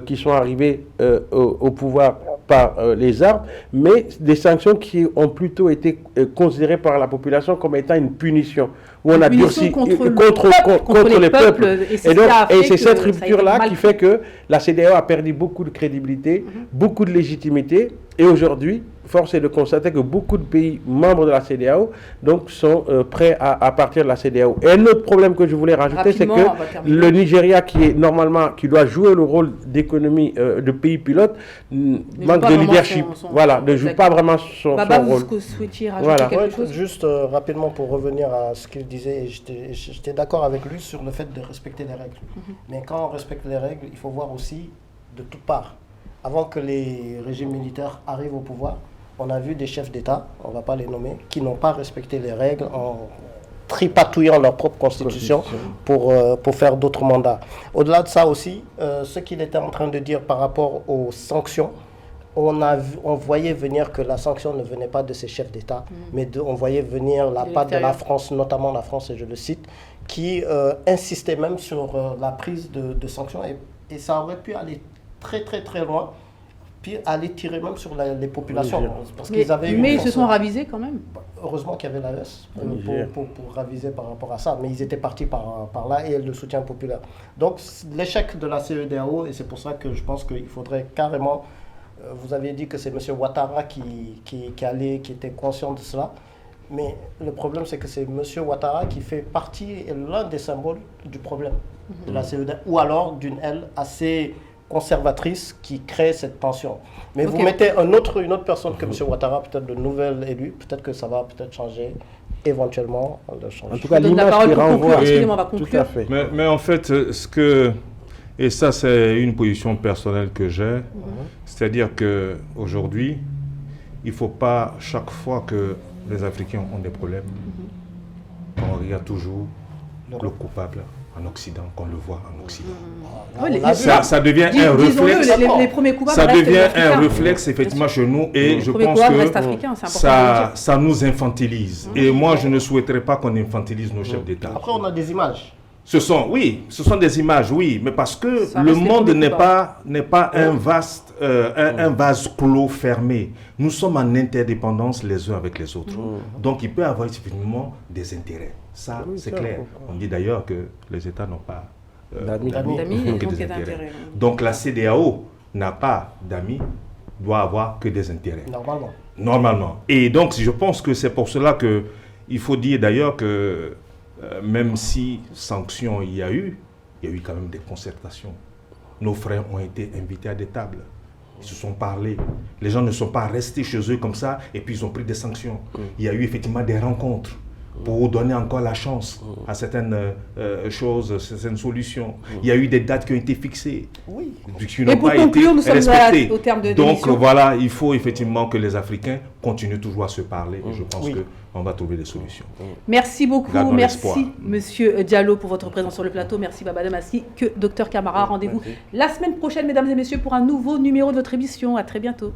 qui sont arrivés au pouvoir par les armes, mais des sanctions qui ont plutôt été considérées par la population comme étant une punition, où on a durci contre les peuples. Et c'est cette rupture-là qui fait que la CEDEAO a perdu beaucoup de crédibilité, beaucoup de légitimité, et aujourd'hui, force est de constater que beaucoup de pays membres de la CEDEAO donc, sont prêts à partir de la CEDEAO. Et un autre problème que je voulais rajouter, c'est que le Nigeria, qui doit jouer le rôle d'économie de pays pilote, manque de leadership. Ne joue pas vraiment son rôle. Vous souhaitiez rajouter quelque chose ? Juste rapidement pour revenir à ce qu'il disait, j'étais d'accord avec lui sur le fait de respecter les règles. Mais quand on respecte les règles, il faut voir aussi de toutes parts. Avant que les régimes militaires arrivent au pouvoir, on a vu des chefs d'État, on ne va pas les nommer, qui n'ont pas respecté les règles en tripatouillant leur propre constitution pour faire d'autres mandats. Au-delà de ça aussi, ce qu'il était en train de dire par rapport aux sanctions, on voyait venir que la sanction ne venait pas de ces chefs d'État, mais on voyait venir la patte de la France, notamment la France, et je le cite, qui insistait même sur la prise de sanctions, et ça aurait pu aller très très très loin, puis aller tirer même sur les populations. Parce mais ils se sont ravisés quand même. Heureusement qu'il y avait l'AES pour raviser par rapport à ça, mais ils étaient partis par là, et le soutien populaire. Donc l'échec de la CEDEAO, et c'est pour ça que je pense qu'il faudrait carrément, vous aviez dit que c'est M. Ouattara qui était conscient de cela, mais le problème c'est que c'est M. Ouattara qui fait partie, l'un des symboles du problème de la CEDEAO, ou alors d'une aile assez conservatrice qui crée cette tension. Mais vous mettez une autre personne que M. Ouattara, peut-être le nouvel élu, peut-être que ça va peut-être changer, éventuellement. En tout cas, l'image qui renvoie. Tout à fait. Mais en fait, et ça c'est une position personnelle que j'ai, c'est-à-dire qu'aujourd'hui, il ne faut pas, chaque fois que les Africains ont des problèmes, on regarde toujours le coupable en Occident, qu'on le voit en Occident. Ça devient un réflexe. Les premiers coupables ça devient un réflexe effectivement chez nous, et je pense que ça nous infantilise. Et moi, je ne souhaiterais pas qu'on infantilise nos chefs d'État. Après, on a des images. Ce sont des images, oui, mais parce que le monde n'est pas un vase clos fermé. Nous sommes en interdépendance les uns avec les autres. Donc, il peut y avoir effectivement des intérêts. Ça, c'est clair. On dit d'ailleurs que les États n'ont pas d'amis, donc des intérêts. Donc, la CEDEAO n'a pas d'amis, doit avoir que des intérêts. Normalement. Et donc, je pense que c'est pour cela qu'il faut dire d'ailleurs que même si sanctions il y a eu quand même des concertations. Nos frères ont été invités à des tables. Ils se sont parlé. Les gens ne sont pas restés chez eux comme ça et puis ils ont pris des sanctions. Il y a eu effectivement des rencontres. pour donner encore la chance à certaines choses, certaines solutions. Il y a eu des dates qui ont été fixées, qui n'ont pas été respectées. Au terme de Donc voilà, il faut effectivement que les Africains continuent toujours à se parler et je pense qu'on va trouver des solutions. Merci beaucoup, merci Monsieur Diallo pour votre présence sur le plateau, merci Babadem, ainsi que Dr Camara. Rendez-vous la semaine prochaine, mesdames et messieurs, pour un nouveau numéro de votre émission. À très bientôt.